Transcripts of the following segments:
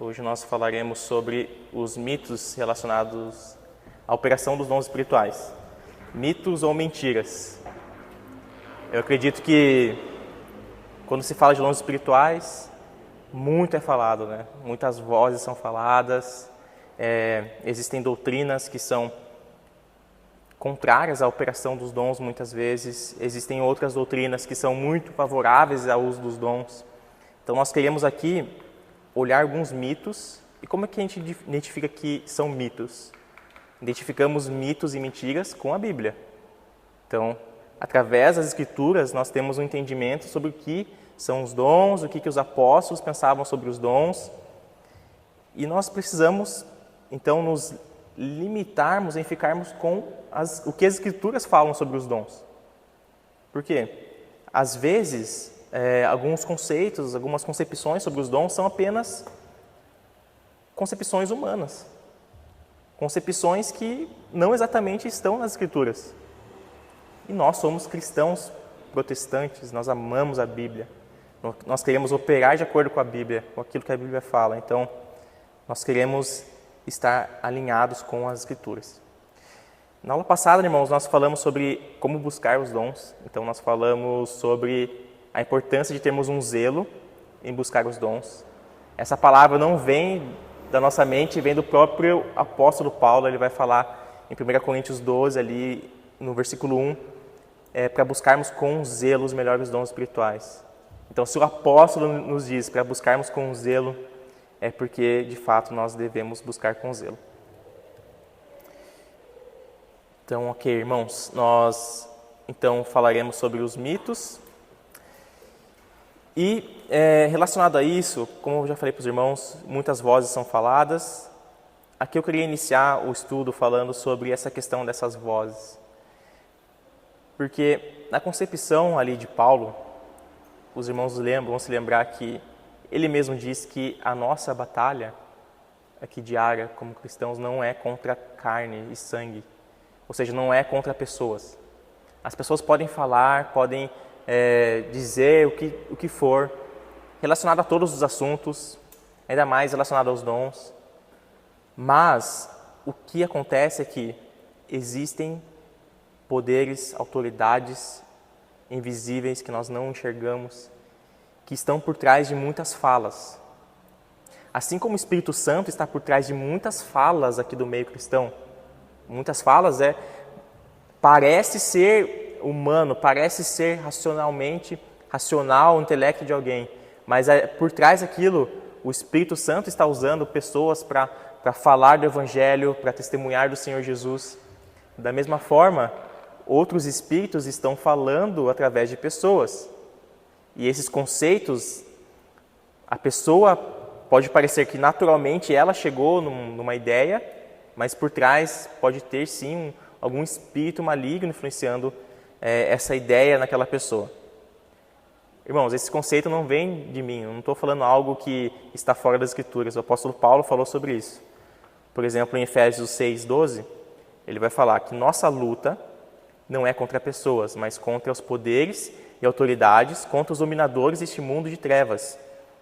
Hoje nós falaremos sobre os mitos relacionados à operação dos dons espirituais. Mitos ou mentiras? Eu acredito que quando se fala de dons espirituais, muito é falado, né? Muitas vozes são faladas, existem doutrinas que são contrárias à operação dos dons muitas vezes, existem outras doutrinas que são muito favoráveis ao uso dos dons. Então nós queremos aqui olhar alguns mitos. E como é que a gente identifica que são mitos? Identificamos mitos e mentiras com a Bíblia. Então, através das Escrituras, nós temos um entendimento sobre o que são os dons, o que os apóstolos pensavam sobre os dons. E nós precisamos, então, nos limitarmos em ficarmos com o que as Escrituras falam sobre os dons. Por quê? Às vezes, alguns conceitos, algumas concepções sobre os dons são apenas concepções humanas. Concepções que não exatamente estão nas Escrituras. E nós somos cristãos protestantes, nós amamos a Bíblia. Nós queremos operar de acordo com a Bíblia, com aquilo que a Bíblia fala. Então, nós queremos estar alinhados com as Escrituras. Na aula passada, irmãos, nós falamos sobre como buscar os dons. Então, nós falamos sobre a importância de termos um zelo em buscar os dons. Essa palavra não vem da nossa mente, vem do próprio apóstolo Paulo. Ele vai falar em 1 Coríntios 12, ali no versículo 1, para buscarmos com zelo os melhores dons espirituais. Então, se o apóstolo nos diz para buscarmos com zelo, é porque, de fato, nós devemos buscar com zelo. Então, ok, irmãos, nós então falaremos sobre os mitos. E relacionado a isso, como eu já falei para os irmãos, muitas vozes são faladas. Aqui eu queria iniciar o estudo falando sobre essa questão dessas vozes. Porque na concepção ali de Paulo, os irmãos vão se lembrar que ele mesmo diz que a nossa batalha aqui diária como cristãos não é contra carne e sangue, ou seja, não é contra pessoas. As pessoas podem falar, podem dizer o que for, relacionado a todos os assuntos, ainda mais relacionado aos dons, mas o que acontece é que existem poderes, autoridades invisíveis que nós não enxergamos, que estão por trás de muitas falas. Assim como o Espírito Santo está por trás de muitas falas aqui do meio cristão, muitas falas parece ser humano, parece ser racional o intelecto de alguém, mas por trás daquilo, o Espírito Santo está usando pessoas para falar do Evangelho, para testemunhar do Senhor Jesus. Da mesma forma, outros espíritos estão falando através de pessoas. E esses conceitos, a pessoa pode parecer que naturalmente ela chegou numa ideia, mas por trás pode ter sim algum espírito maligno influenciando essa ideia naquela pessoa. Irmãos, esse conceito não vem de mim, eu não estou falando algo que está fora das Escrituras. O apóstolo Paulo falou sobre isso. Por exemplo, em Efésios 6:12, ele vai falar que nossa luta não é contra pessoas, mas contra os poderes e autoridades, contra os dominadores deste mundo de trevas,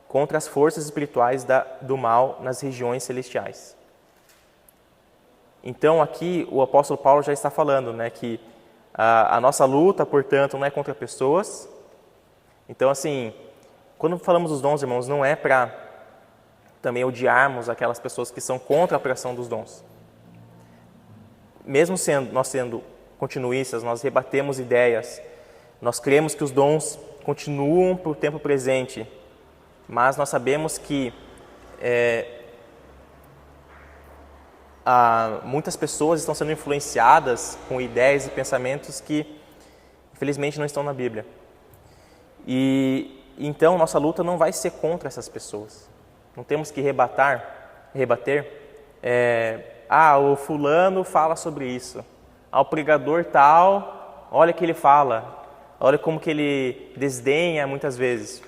contra as forças espirituais do mal nas regiões celestiais. Então, aqui o apóstolo Paulo já está falando, que a nossa luta, portanto, não é contra pessoas. Então, assim, quando falamos dos dons, irmãos, não é para também odiarmos aquelas pessoas que são contra a operação dos dons. Mesmo nós sendo continuistas, nós rebatemos ideias, nós cremos que os dons continuam para o tempo presente, mas nós sabemos que muitas pessoas estão sendo influenciadas com ideias e pensamentos que, infelizmente, não estão na Bíblia. E então, nossa luta não vai ser contra essas pessoas. Não temos que rebater. O fulano fala sobre isso. O pregador tal, olha o que ele fala. Olha como que ele desdenha muitas vezes.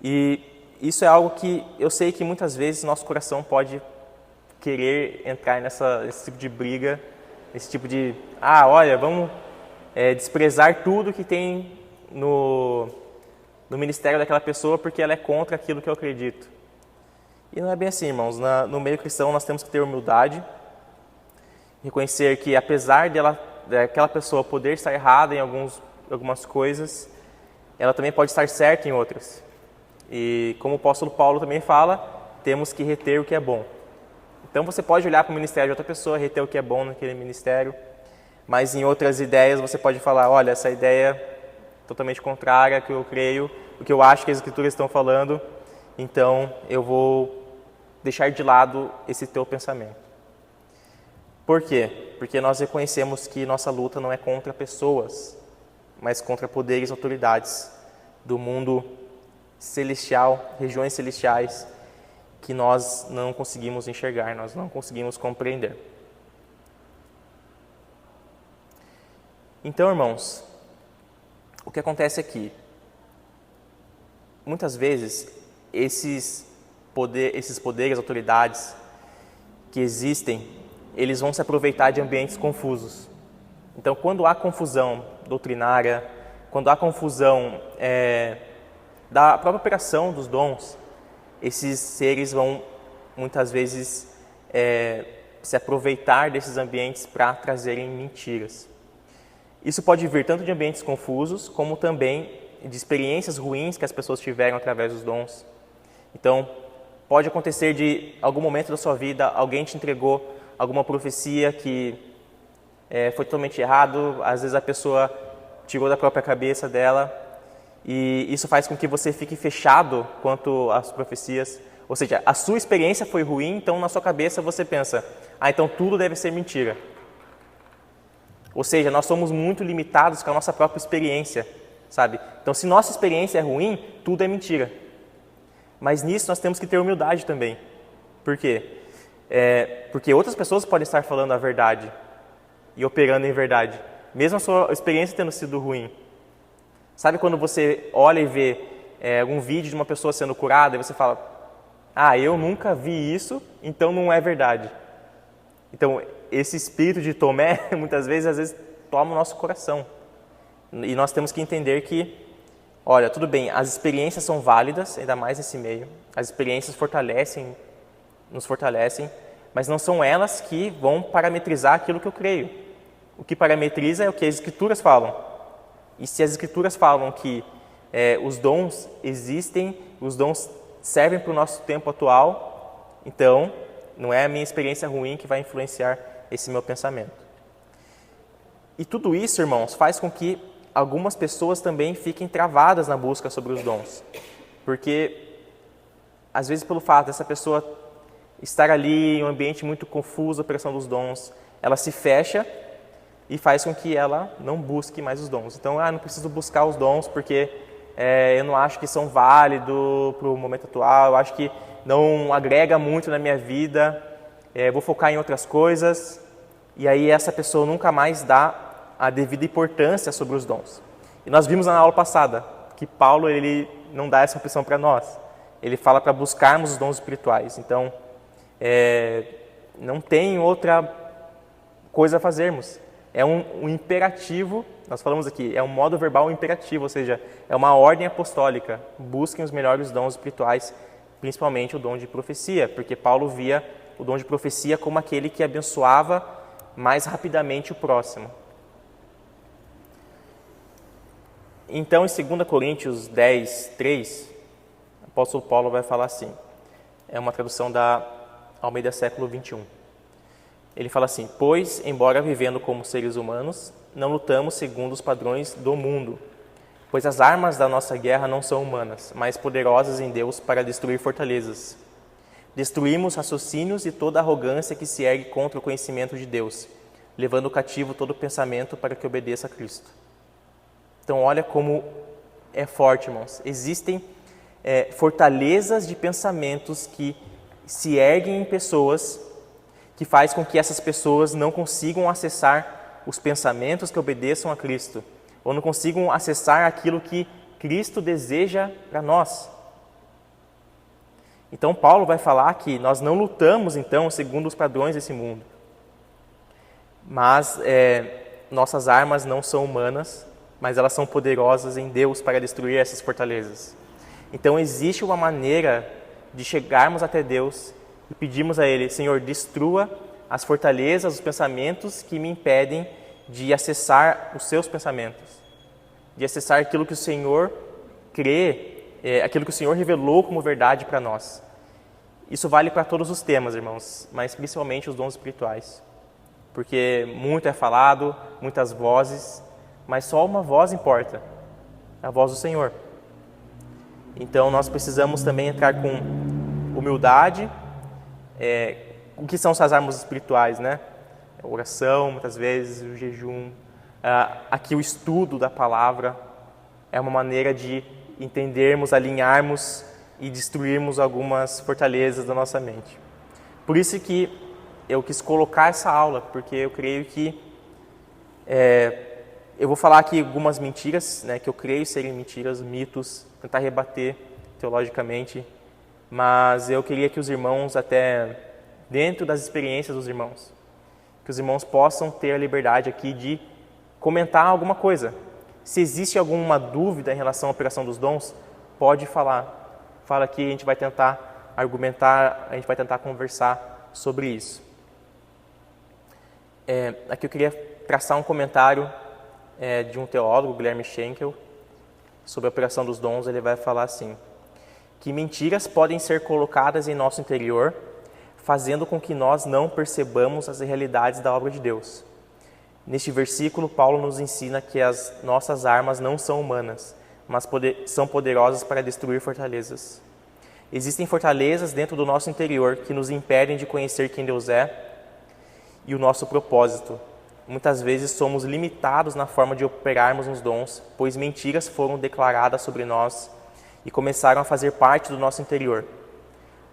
E isso é algo que eu sei que muitas vezes nosso coração pode querer entrar nesse tipo de briga, nesse tipo de, vamos desprezar tudo que tem no ministério daquela pessoa porque ela é contra aquilo que eu acredito. E não é bem assim, irmãos. No meio cristão nós temos que ter humildade, reconhecer que apesar daquela pessoa poder estar errada em algumas coisas, ela também pode estar certa em outras. E como o apóstolo Paulo também fala, temos que reter o que é bom. Então você pode olhar para o ministério de outra pessoa, reter o que é bom naquele ministério, mas em outras ideias você pode falar, olha, essa ideia é totalmente contrária ao que eu creio, o que eu acho que as escrituras estão falando, então eu vou deixar de lado esse teu pensamento. Por quê? Porque nós reconhecemos que nossa luta não é contra pessoas, mas contra poderes e autoridades do mundo celestial, regiões celestiais, que nós não conseguimos enxergar, nós não conseguimos compreender. Então, irmãos, o que acontece aqui? Muitas vezes, esses poderes, autoridades que existem, eles vão se aproveitar de ambientes confusos. Então, quando há confusão doutrinária, quando há confusão da própria operação dos dons, esses seres vão, muitas vezes, se aproveitar desses ambientes para trazerem mentiras. Isso pode vir tanto de ambientes confusos, como também de experiências ruins que as pessoas tiveram através dos dons. Então, pode acontecer de algum momento da sua vida, alguém te entregou alguma profecia que foi totalmente errado, às vezes a pessoa tirou da própria cabeça dela, e isso faz com que você fique fechado quanto às profecias. Ou seja, a sua experiência foi ruim, então na sua cabeça você pensa, então tudo deve ser mentira. Ou seja, nós somos muito limitados com a nossa própria experiência, sabe? Então, se nossa experiência é ruim, tudo é mentira. Mas nisso nós temos que ter humildade também. Por quê? Porque outras pessoas podem estar falando a verdade e operando em verdade, mesmo a sua experiência tendo sido ruim. Sabe quando você olha e vê algum vídeo de uma pessoa sendo curada e você fala, eu nunca vi isso, então não é verdade. Então, esse espírito de Tomé, muitas vezes, toma o nosso coração. E nós temos que entender que, olha, tudo bem, as experiências são válidas, ainda mais nesse meio. As experiências nos fortalecem, mas não são elas que vão parametrizar aquilo que eu creio. O que parametriza é o que as Escrituras falam. E se as Escrituras falam que os dons existem, os dons servem para o nosso tempo atual, então não é a minha experiência ruim que vai influenciar esse meu pensamento. E tudo isso, irmãos, faz com que algumas pessoas também fiquem travadas na busca sobre os dons. Porque, às vezes, pelo fato dessa pessoa estar ali em um ambiente muito confuso, a operação dos dons, ela se fecha e faz com que ela não busque mais os dons. Então, não preciso buscar os dons porque eu não acho que são válidos para o momento atual, eu acho que não agrega muito na minha vida, vou focar em outras coisas, e aí essa pessoa nunca mais dá a devida importância sobre os dons. E nós vimos na aula passada que Paulo ele não dá essa opção para nós, ele fala para buscarmos os dons espirituais. Então, não tem outra coisa a fazermos. É um imperativo, nós falamos aqui, é um modo verbal imperativo, ou seja, é uma ordem apostólica. Busquem os melhores dons espirituais, principalmente o dom de profecia, porque Paulo via o dom de profecia como aquele que abençoava mais rapidamente o próximo. Então, em 2 Coríntios 10, 3, o apóstolo Paulo vai falar assim, é uma tradução da Almeida século 21. Ele fala assim, pois, embora vivendo como seres humanos, não lutamos segundo os padrões do mundo, pois as armas da nossa guerra não são humanas, mas poderosas em Deus para destruir fortalezas. Destruímos raciocínios e toda arrogância que se ergue contra o conhecimento de Deus, levando cativo todo pensamento para que obedeça a Cristo. Então, olha como é forte, irmãos. Existem fortalezas de pensamentos que se erguem em pessoas, que faz com que essas pessoas não consigam acessar os pensamentos que obedeçam a Cristo, ou não consigam acessar aquilo que Cristo deseja para nós. Então, Paulo vai falar que nós não lutamos, então, segundo os padrões desse mundo. Mas nossas armas não são humanas, mas elas são poderosas em Deus para destruir essas fortalezas. Então, existe uma maneira de chegarmos até Deus e pedirmos a Ele: Senhor, destrua as fortalezas, os pensamentos que me impedem de acessar os seus pensamentos, de acessar aquilo que o Senhor crê, aquilo que o Senhor revelou como verdade para nós. Isso vale para todos os temas, irmãos, mas principalmente os dons espirituais. Porque muito é falado, muitas vozes, mas só uma voz importa, a voz do Senhor. Então nós precisamos também entrar com humildade. O que são essas armas espirituais, né? A oração, muitas vezes, o jejum. Aqui o estudo da palavra é uma maneira de entendermos, alinharmos e destruirmos algumas fortalezas da nossa mente. Por isso que eu quis colocar essa aula, porque eu creio que eu vou falar aqui algumas mentiras, né, que eu creio serem mentiras, mitos, tentar rebater teologicamente, mas eu queria que os irmãos, até dentro das experiências dos irmãos, que os irmãos possam ter a liberdade aqui de comentar alguma coisa. Se existe alguma dúvida em relação à operação dos dons, pode falar. Fala aqui, a gente vai tentar argumentar, a gente vai tentar conversar sobre isso. Aqui eu queria traçar um comentário de um teólogo, Guilherme Schenkel, sobre a operação dos dons. Ele vai falar assim: que mentiras podem ser colocadas em nosso interior, fazendo com que nós não percebamos as realidades da obra de Deus. Neste versículo, Paulo nos ensina que as nossas armas não são humanas, mas são poderosas para destruir fortalezas. Existem fortalezas dentro do nosso interior que nos impedem de conhecer quem Deus é e o nosso propósito. Muitas vezes somos limitados na forma de operarmos nos dons, pois mentiras foram declaradas sobre nós e começaram a fazer parte do nosso interior.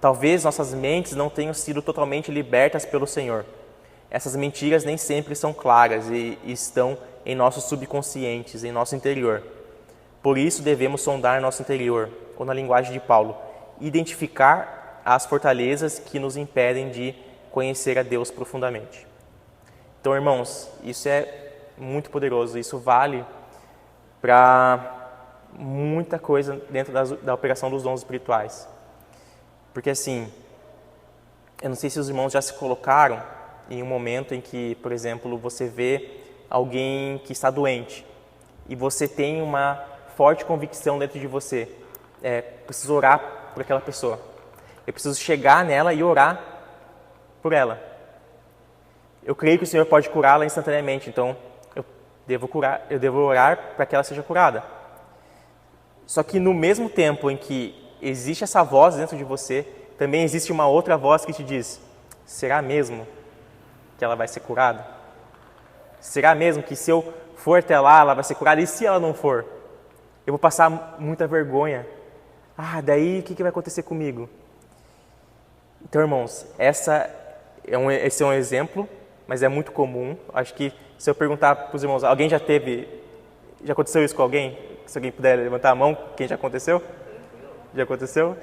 Talvez nossas mentes não tenham sido totalmente libertas pelo Senhor. Essas mentiras nem sempre são claras e estão em nossos subconscientes, em nosso interior. Por isso devemos sondar nosso interior, ou na linguagem de Paulo, identificar as fortalezas que nos impedem de conhecer a Deus profundamente. Então, irmãos, isso é muito poderoso, isso vale para muita coisa dentro da operação dos dons espirituais. Porque assim, eu não sei se os irmãos já se colocaram em um momento em que, por exemplo, você vê alguém que está doente e você tem uma forte convicção dentro de você: preciso orar por aquela pessoa, eu preciso chegar nela e orar por ela. Eu creio que o Senhor pode curá-la instantaneamente, então eu devo orar para que ela seja curada. Só que no mesmo tempo em que existe essa voz dentro de você, também existe uma outra voz que te diz: será mesmo que ela vai ser curada? Será mesmo que se eu for até lá, ela vai ser curada? E se ela não for? Eu vou passar muita vergonha. Daí o que vai acontecer comigo? Então, irmãos, esse é um exemplo, mas é muito comum. Acho que se eu perguntar para os irmãos: alguém já aconteceu isso com alguém? Se alguém puder levantar a mão, quem já aconteceu? Já aconteceu?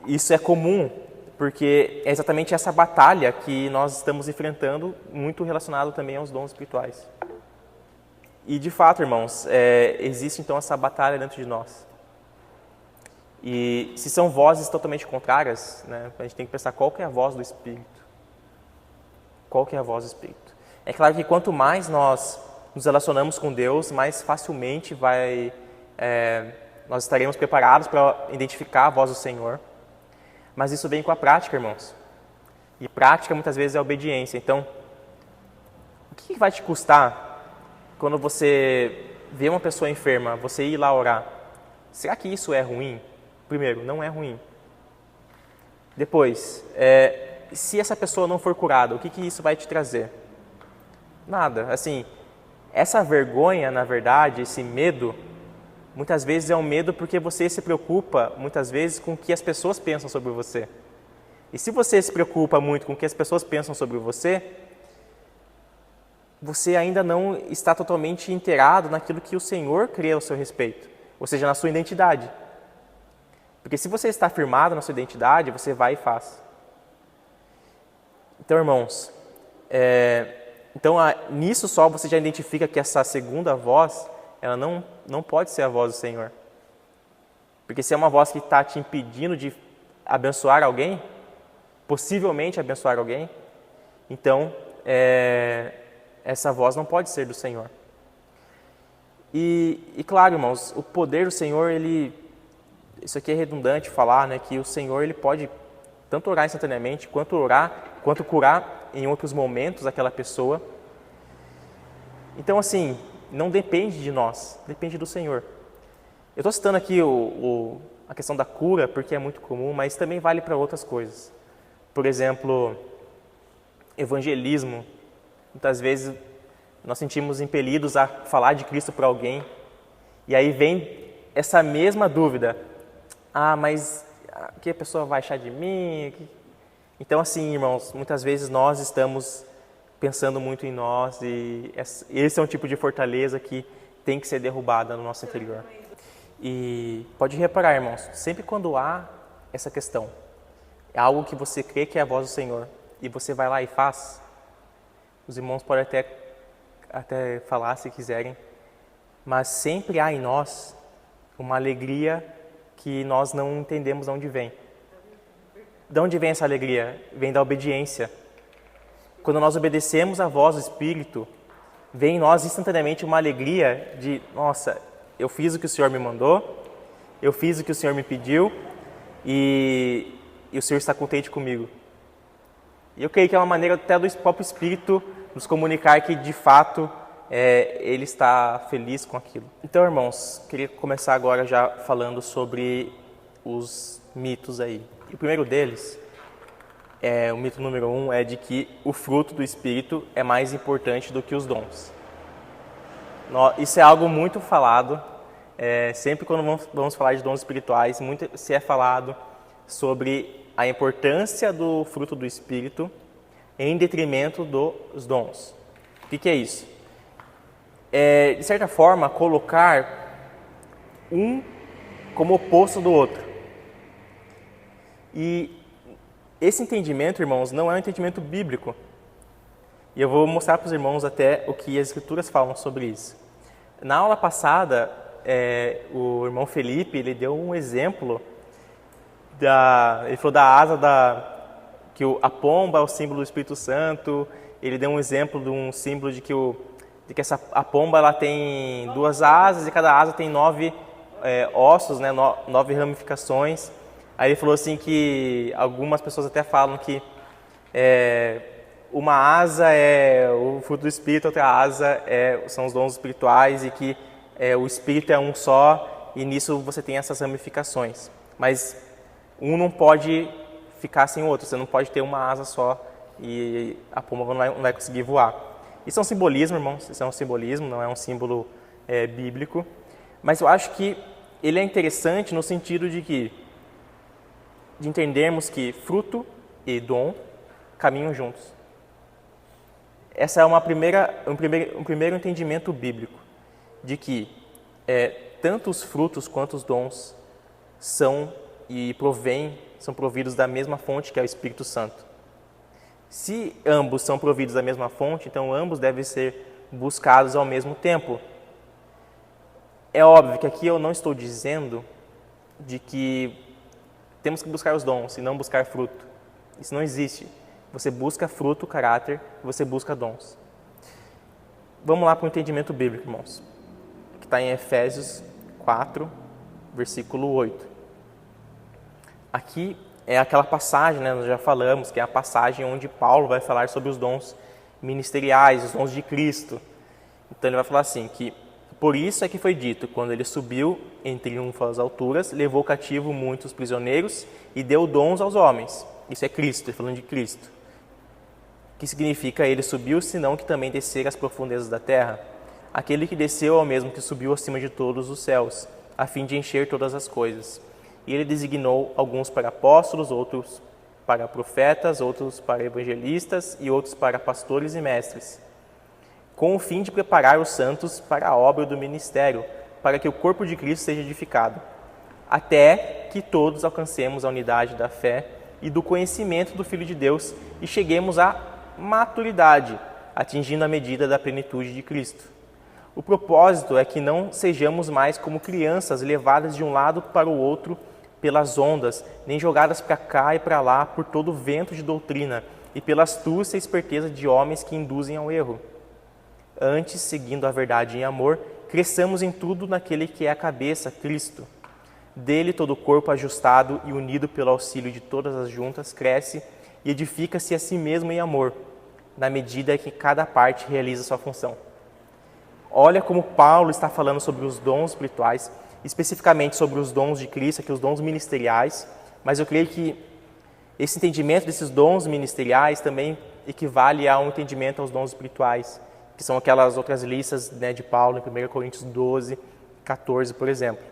Isso é comum, porque é exatamente essa batalha que nós estamos enfrentando, muito relacionado também aos dons espirituais. E de fato, irmãos, existe então essa batalha dentro de nós. E se são vozes totalmente contrárias, né, a gente tem que pensar qual que é a voz do Espírito. Qual que é a voz do Espírito? É claro que quanto mais nós nos relacionamos com Deus, mais facilmente nós estaremos preparados para identificar a voz do Senhor. Mas isso vem com a prática, irmãos. E prática muitas vezes é obediência. Então, o que vai te custar quando você vê uma pessoa enferma, você ir lá orar? Será que isso é ruim? Primeiro, não é ruim. Depois, se essa pessoa não for curada, o que isso vai te trazer? Nada. Assim, essa vergonha, na verdade, esse medo, muitas vezes é um medo porque você se preocupa, muitas vezes, com o que as pessoas pensam sobre você. E se você se preocupa muito com o que as pessoas pensam sobre você, você ainda não está totalmente inteirado naquilo que o Senhor crê ao seu respeito, ou seja, na sua identidade. Porque se você está firmado na sua identidade, você vai e faz. Então, irmãos, nisso só você já identifica que essa segunda voz, ela não pode ser a voz do Senhor. Porque se é uma voz que está te impedindo de abençoar alguém, possivelmente abençoar alguém, então essa voz não pode ser do Senhor. E claro, irmãos, o poder do Senhor, isso aqui é redundante falar, né, que o Senhor ele pode tanto orar instantaneamente, quanto curar em outros momentos aquela pessoa. Então, assim, não depende de nós, depende do Senhor. Eu estou citando aqui a questão da cura, porque é muito comum, mas também vale para outras coisas. Por exemplo, evangelismo. Muitas vezes nós sentimos impelidos a falar de Cristo para alguém, e aí vem essa mesma dúvida. Mas o que a pessoa vai achar de mim? Então, assim, irmãos, muitas vezes nós estamos pensando muito em nós, e esse é um tipo de fortaleza que tem que ser derrubada no nosso interior. E pode reparar, irmãos, sempre quando há essa questão, é algo que você crê que é a voz do Senhor, e você vai lá e faz, os irmãos podem até falar se quiserem, mas sempre há em nós uma alegria que nós não entendemos de onde vem. De onde vem essa alegria? Vem da obediência. Quando nós obedecemos a voz do Espírito, vem em nós instantaneamente uma alegria de, nossa, eu fiz o que o Senhor me mandou, eu fiz o que o Senhor me pediu e o Senhor está contente comigo. E eu creio que é uma maneira até do próprio Espírito nos comunicar que, de fato, Ele está feliz com aquilo. Então, irmãos, queria começar agora já falando sobre os mitos aí. E o primeiro deles, o mito número 1, é de que o fruto do Espírito é mais importante do que os dons. Isso é algo muito falado, sempre quando vamos falar de dons espirituais, muito se é falado sobre a importância do fruto do Espírito em detrimento dos dons. O que é isso? De certa forma, colocar um como oposto do outro. E esse entendimento, irmãos, não é um entendimento bíblico. E eu vou mostrar para os irmãos até o que as Escrituras falam sobre isso. Na aula passada, o irmão Felipe, ele deu um exemplo, ele falou da asa, que a pomba é o símbolo do Espírito Santo. Ele deu um exemplo de um símbolo de que a pomba ela tem 2 asas e cada asa tem 9 ossos, né, 9 ramificações. Aí ele falou assim que algumas pessoas até falam que uma asa é o fruto do Espírito, outra asa são os dons espirituais, e que o Espírito é um só, e nisso você tem essas ramificações. Mas um não pode ficar sem o outro, você não pode ter uma asa só e a pomba não vai conseguir voar. Isso é um simbolismo, irmãos, isso é um simbolismo, não é um símbolo bíblico, mas eu acho que ele é interessante no sentido de entendermos que fruto e dom caminham juntos. Essa é um primeiro entendimento bíblico, de que tanto os frutos quanto os dons são providos da mesma fonte, que é o Espírito Santo. Se ambos são providos da mesma fonte, então ambos devem ser buscados ao mesmo tempo. É óbvio que aqui eu não estou dizendo de que temos que buscar os dons e não buscar fruto. Isso não existe. Você busca fruto, caráter, você busca dons. Vamos lá para o entendimento bíblico, irmãos, que está em Efésios 4, versículo 8. Aqui é aquela passagem, né, nós já falamos, que é a passagem onde Paulo vai falar sobre os dons ministeriais, os dons de Cristo. Então ele vai falar assim, que por isso é que foi dito, quando ele subiu em triunfo às alturas, levou cativo muitos prisioneiros e deu dons aos homens. Isso é Cristo, ele falando de Cristo. O que significa ele subiu, senão que também descer às profundezas da terra? Aquele que desceu é o mesmo que subiu acima de todos os céus, a fim de encher todas as coisas. E ele designou alguns para apóstolos, outros para profetas, outros para evangelistas e outros para pastores e mestres, com o fim de preparar os santos para a obra do ministério, para que o corpo de Cristo seja edificado, até que todos alcancemos a unidade da fé e do conhecimento do Filho de Deus e cheguemos à maturidade, atingindo a medida da plenitude de Cristo. O propósito é que não sejamos mais como crianças levadas de um lado para o outro pelas ondas, nem jogadas para cá e para lá por todo vento de doutrina e pela astúcia e esperteza de homens que induzem ao erro. Antes, seguindo a verdade em amor, cresçamos em tudo naquele que é a cabeça, Cristo. Dele todo o corpo ajustado e unido pelo auxílio de todas as juntas cresce e edifica-se a si mesmo em amor, na medida que cada parte realiza sua função. Olha como Paulo está falando sobre os dons espirituais, especificamente sobre os dons de Cristo, aqui os dons ministeriais, mas eu creio que esse entendimento desses dons ministeriais também equivale a um entendimento aos dons espirituais, que são aquelas outras listas, né, de Paulo em 1 Coríntios 12, 14, por exemplo.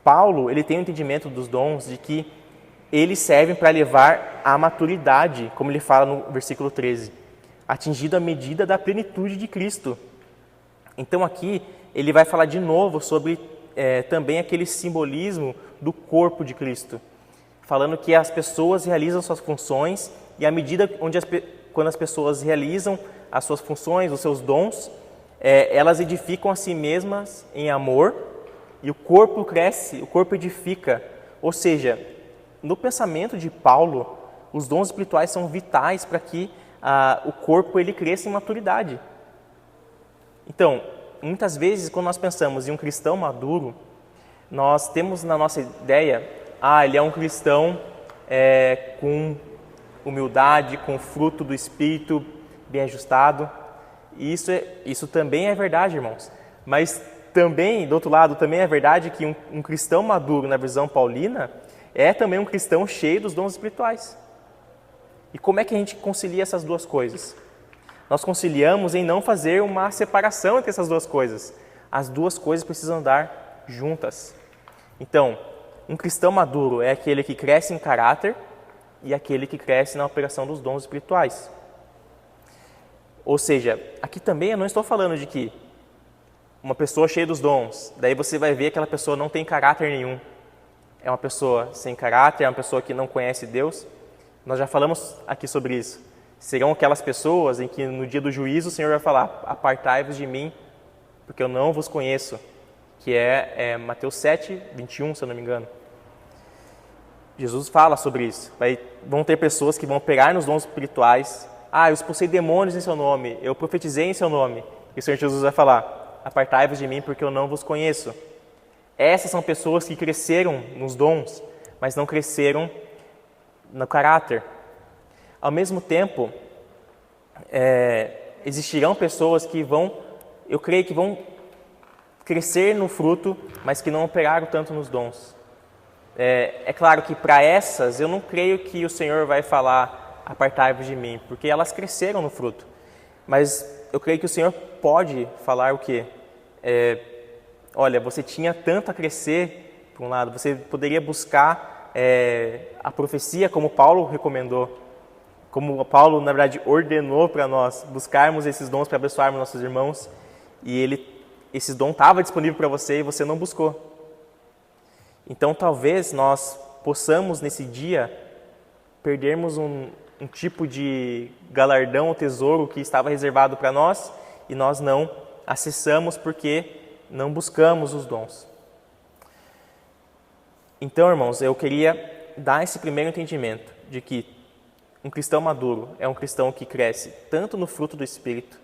Paulo, ele tem um entendimento dos dons de que eles servem para levar à maturidade, como ele fala no versículo 13, atingido a medida da plenitude de Cristo. Então aqui ele vai falar de novo sobre também aquele simbolismo do corpo de Cristo, falando que as pessoas realizam suas funções e à medida quando as pessoas realizam as suas funções, os seus dons, elas edificam a si mesmas em amor e o corpo cresce, o corpo edifica. Ou seja, no pensamento de Paulo, os dons espirituais são vitais para que o corpo ele cresça em maturidade. Então, muitas vezes, quando nós pensamos em um cristão maduro, nós temos na nossa ideia, ele é um cristão com humildade, com fruto do Espírito bem ajustado. E isso também é verdade, irmãos. Mas também, do outro lado, também é verdade que um cristão maduro, na visão paulina, é também um cristão cheio dos dons espirituais. E como é que a gente concilia essas duas coisas? Nós conciliamos em não fazer uma separação entre essas duas coisas. As duas coisas precisam andar juntas. Então, um cristão maduro é aquele que cresce em caráter e aquele que cresce na operação dos dons espirituais. Ou seja, aqui também eu não estou falando de que uma pessoa cheia dos dons, daí você vai ver que aquela pessoa não tem caráter nenhum. É uma pessoa sem caráter, é uma pessoa que não conhece Deus. Nós já falamos aqui sobre isso. Serão aquelas pessoas em que no dia do juízo o Senhor vai falar: apartai-vos de mim, porque eu não vos conheço, que é Mateus 7, 21, se eu não me engano. Jesus fala sobre isso. Vão ter pessoas que vão pegar nos dons espirituais. Eu expulsei demônios em seu nome, eu profetizei em seu nome. E o Senhor Jesus vai falar: apartai-vos de mim, porque eu não vos conheço. Essas são pessoas que cresceram nos dons, mas não cresceram no caráter. Ao mesmo tempo, existirão pessoas que eu creio que vão crescer no fruto, mas que não operaram tanto nos dons. É claro que para essas, eu não creio que o Senhor vai falar: apartai-vos de mim, porque elas cresceram no fruto. Mas eu creio que o Senhor pode falar o quê? Olha, você tinha tanto a crescer, por um lado, você poderia buscar a profecia, como Paulo recomendou, como Paulo, na verdade, ordenou para nós buscarmos esses dons para abençoarmos nossos irmãos, e esse dom estava disponível para você e você não buscou. Então, talvez nós possamos, nesse dia, perdermos um tipo de galardão ou tesouro que estava reservado para nós e nós não acessamos porque não buscamos os dons. Então, irmãos, eu queria dar esse primeiro entendimento de que um cristão maduro é um cristão que cresce tanto no fruto do Espírito,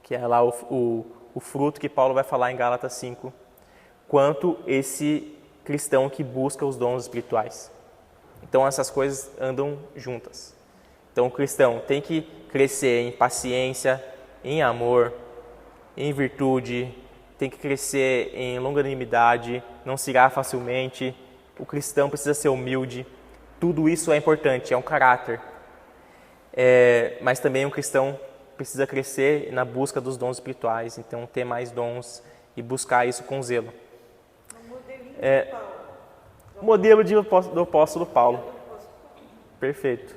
que é lá o fruto que Paulo vai falar em Gálatas 5, quanto esse cristão que busca os dons espirituais. Então, essas coisas andam juntas. Então, o cristão tem que crescer em paciência, em amor, em virtude, tem que crescer em longanimidade, não se irá facilmente. O cristão precisa ser humilde. Tudo isso é importante, é um caráter. Mas também um cristão precisa crescer na busca dos dons espirituais, então ter mais dons e buscar isso com zelo. O modelo do apóstolo Paulo. Perfeito.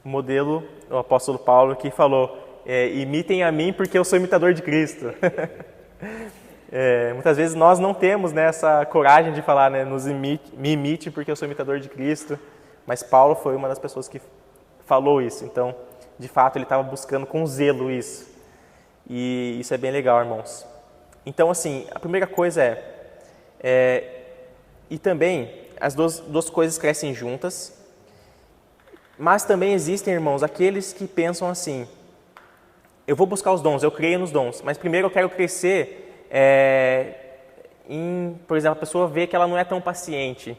O modelo do apóstolo Paulo que falou: imitem a mim porque eu sou imitador de Cristo. Muitas vezes nós não temos, né, essa coragem de falar, né, me imite porque eu sou imitador de Cristo, mas Paulo foi uma das pessoas que falou isso. Então, de fato, ele estava buscando com zelo isso. E isso é bem legal, irmãos. Então, assim, a primeira coisa e também as duas coisas crescem juntas, mas também existem, irmãos, aqueles que pensam assim, eu vou buscar os dons, eu creio nos dons, mas primeiro eu quero crescer por exemplo, a pessoa vê que ela não é tão paciente.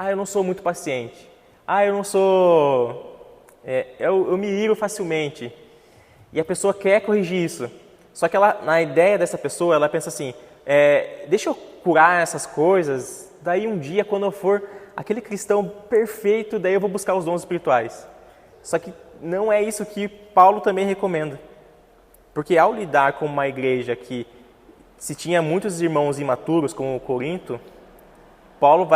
Eu não sou muito paciente. Eu não sou... eu me iro facilmente. E a pessoa quer corrigir isso. Só que ela, na ideia dessa pessoa, ela pensa assim, deixa eu curar essas coisas, daí um dia, quando eu for aquele cristão perfeito, daí eu vou buscar os dons espirituais. Só que não é isso que Paulo também recomenda. Porque ao lidar com uma igreja que se tinha muitos irmãos imaturos, como Corinto, Paulo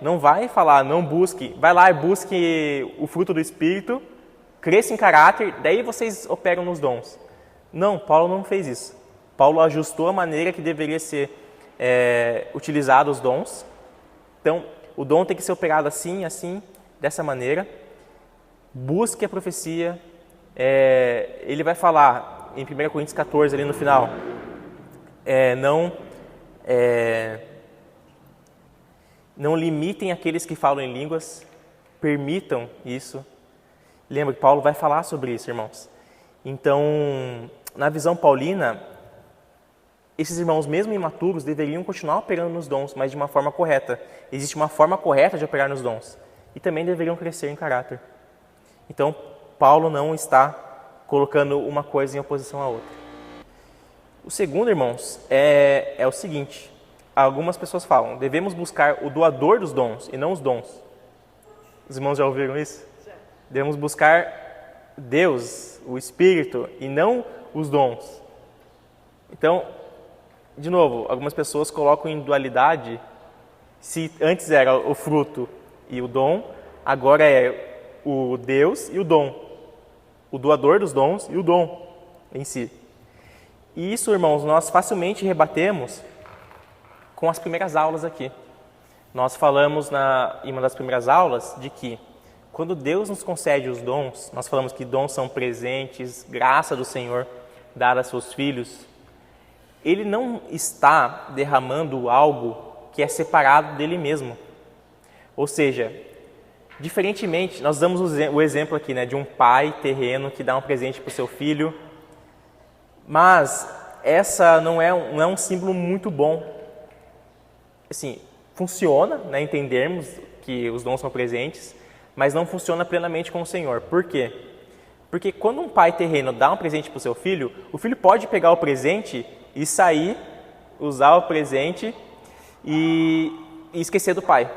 não vai falar, não busque, vai lá e busque o fruto do Espírito, cresça em caráter, daí vocês operam nos dons. Não, Paulo não fez isso. Paulo ajustou a maneira que deveria ser utilizado os dons. Então, o dom tem que ser operado assim, assim, dessa maneira. Busque a profecia. Ele vai falar em 1 Coríntios 14, ali no final, não limitem aqueles que falam em línguas, permitam isso. Lembra que Paulo vai falar sobre isso, irmãos. Então, na visão paulina, esses irmãos, mesmo imaturos, deveriam continuar operando nos dons, mas de uma forma correta. Existe uma forma correta de operar nos dons. E também deveriam crescer em caráter. Então, Paulo não está colocando uma coisa em oposição à outra. O segundo, irmãos, é o seguinte. Algumas pessoas falam, devemos buscar o doador dos dons e não os dons. Os irmãos já ouviram isso? Devemos buscar Deus, o Espírito, e não os dons. Então, de novo, algumas pessoas colocam em dualidade, se antes era o fruto e o dom, agora é o Deus e o dom. O doador dos dons e o dom em si. E isso, irmãos, nós facilmente rebatemos com as primeiras aulas aqui. Nós falamos em uma das primeiras aulas de que quando Deus nos concede os dons, nós falamos que dons são presentes, graça do Senhor dada a seus filhos. Ele não está derramando algo que é separado dele mesmo. Ou seja, diferentemente, nós damos o exemplo aqui, de um pai terreno que dá um presente para o seu filho, mas essa não é um símbolo muito bom. Assim, funciona, entendermos que os dons são presentes, mas não funciona plenamente com o Senhor. Por quê? Porque quando um pai terreno dá um presente para o seu filho, o filho pode pegar o presente e sair, usar o presente e esquecer do pai.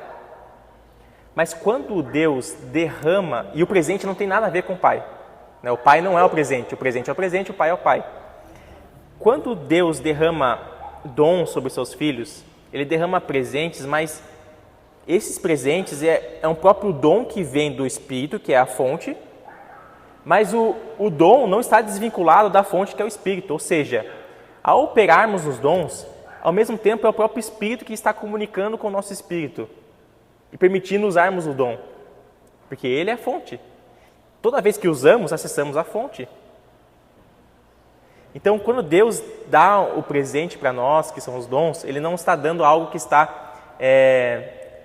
Mas quando Deus derrama, e o presente não tem nada a ver com o pai. O pai não é o presente é o presente, o pai é o pai. Quando Deus derrama dons sobre os seus filhos, Ele derrama presentes, mas esses presentes é um próprio dom que vem do Espírito, que é a fonte, mas o dom não está desvinculado da fonte, que é o Espírito. Ou seja, ao operarmos os dons, ao mesmo tempo é o próprio Espírito que está comunicando com o nosso Espírito e permitindo usarmos o dom, porque ele é a fonte. Toda vez que usamos, acessamos a fonte. Então, quando Deus dá o presente para nós, que são os dons, Ele não está dando algo que está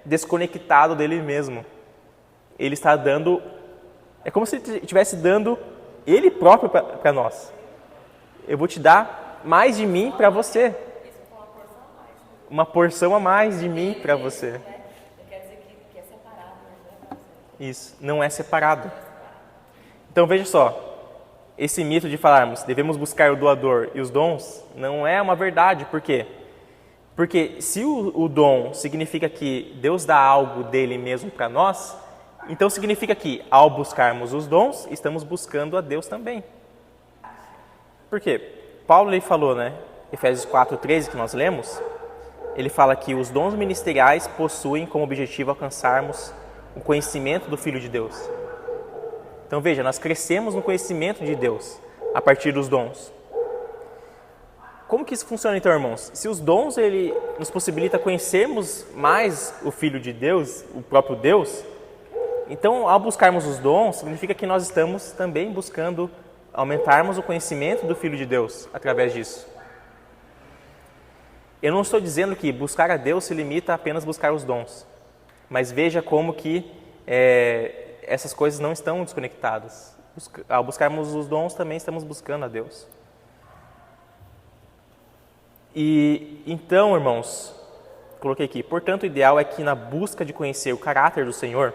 desconectado dele mesmo. Ele está dando... É como se Ele estivesse dando Ele próprio para nós. Eu vou te dar mais de mim para você. Uma porção a mais de mim para você. Quer dizer que é separado, né? Isso, não é separado. Então, veja só. Esse mito de falarmos, devemos buscar o doador e os dons, não é uma verdade. Por quê? Porque se o dom significa que Deus dá algo dele mesmo para nós, então significa que ao buscarmos os dons, estamos buscando a Deus também. Por quê? Paulo ele falou, Efésios 4:13, que nós lemos, ele fala que os dons ministeriais possuem como objetivo alcançarmos o conhecimento do Filho de Deus. Então veja, nós crescemos no conhecimento de Deus a partir dos dons. Como que isso funciona então, irmãos? Se os dons ele nos possibilita conhecermos mais o Filho de Deus, o próprio Deus, então ao buscarmos os dons, significa que nós estamos também buscando aumentarmos o conhecimento do Filho de Deus através disso. Eu não estou dizendo que buscar a Deus se limita a apenas buscar os dons, mas veja como que essas coisas não estão desconectadas. Ao buscarmos os dons, também estamos buscando a Deus. E então, irmãos, coloquei aqui, portanto, o ideal é que na busca de conhecer o caráter do Senhor,